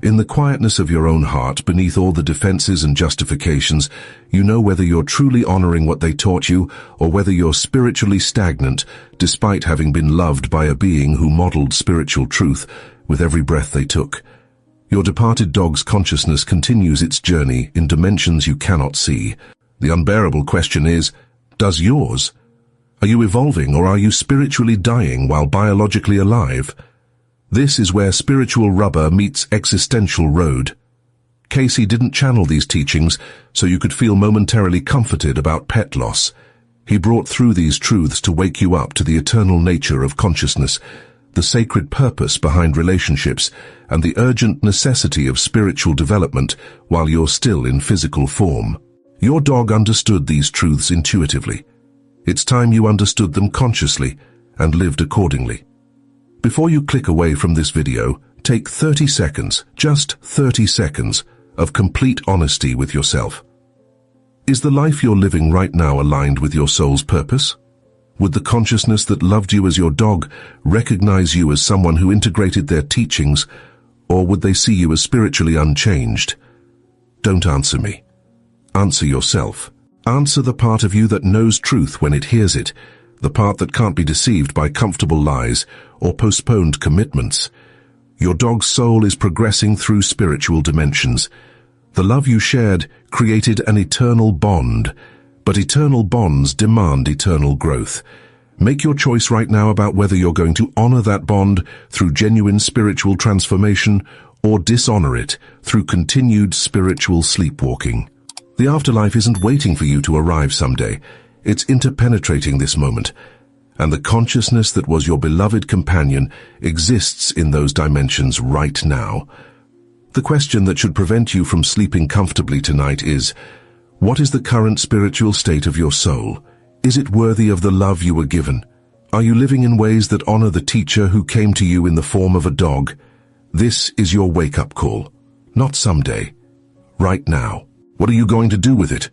In the quietness of your own heart, beneath all the defenses and justifications, you know whether you're truly honoring what they taught you or whether you're spiritually stagnant despite having been loved by a being who modeled spiritual truth with every breath they took. Your departed dog's consciousness continues its journey in dimensions you cannot see. The unbearable question is, does yours? Are you evolving or are you spiritually dying while biologically alive? This is where spiritual rubber meets existential road. Cayce didn't channel these teachings so you could feel momentarily comforted about pet loss. He brought through these truths to wake you up to the eternal nature of consciousness, the sacred purpose behind relationships, and the urgent necessity of spiritual development while you're still in physical form. Your dog understood these truths intuitively. It's time you understood them consciously and lived accordingly. Before you click away from this video, take 30 seconds, just 30 seconds, of complete honesty with yourself. Is the life you're living right now aligned with your soul's purpose? Would the consciousness that loved you as your dog recognize you as someone who integrated their teachings, or would they see you as spiritually unchanged? Don't answer me. Answer yourself. Answer the part of you that knows truth when it hears it, the part that can't be deceived by comfortable lies or postponed commitments. Your dog's soul is progressing through spiritual dimensions. The love you shared created an eternal bond, but eternal bonds demand eternal growth. Make your choice right now about whether you're going to honor that bond through genuine spiritual transformation or dishonor it through continued spiritual sleepwalking. The afterlife isn't waiting for you to arrive someday. It's interpenetrating this moment, and the consciousness that was your beloved companion exists in those dimensions right now. The question that should prevent you from sleeping comfortably tonight is, what is the current spiritual state of your soul? Is it worthy of the love you were given? Are you living in ways that honor the teacher who came to you in the form of a dog? This is your wake-up call. Not someday. Right now. What are you going to do with it?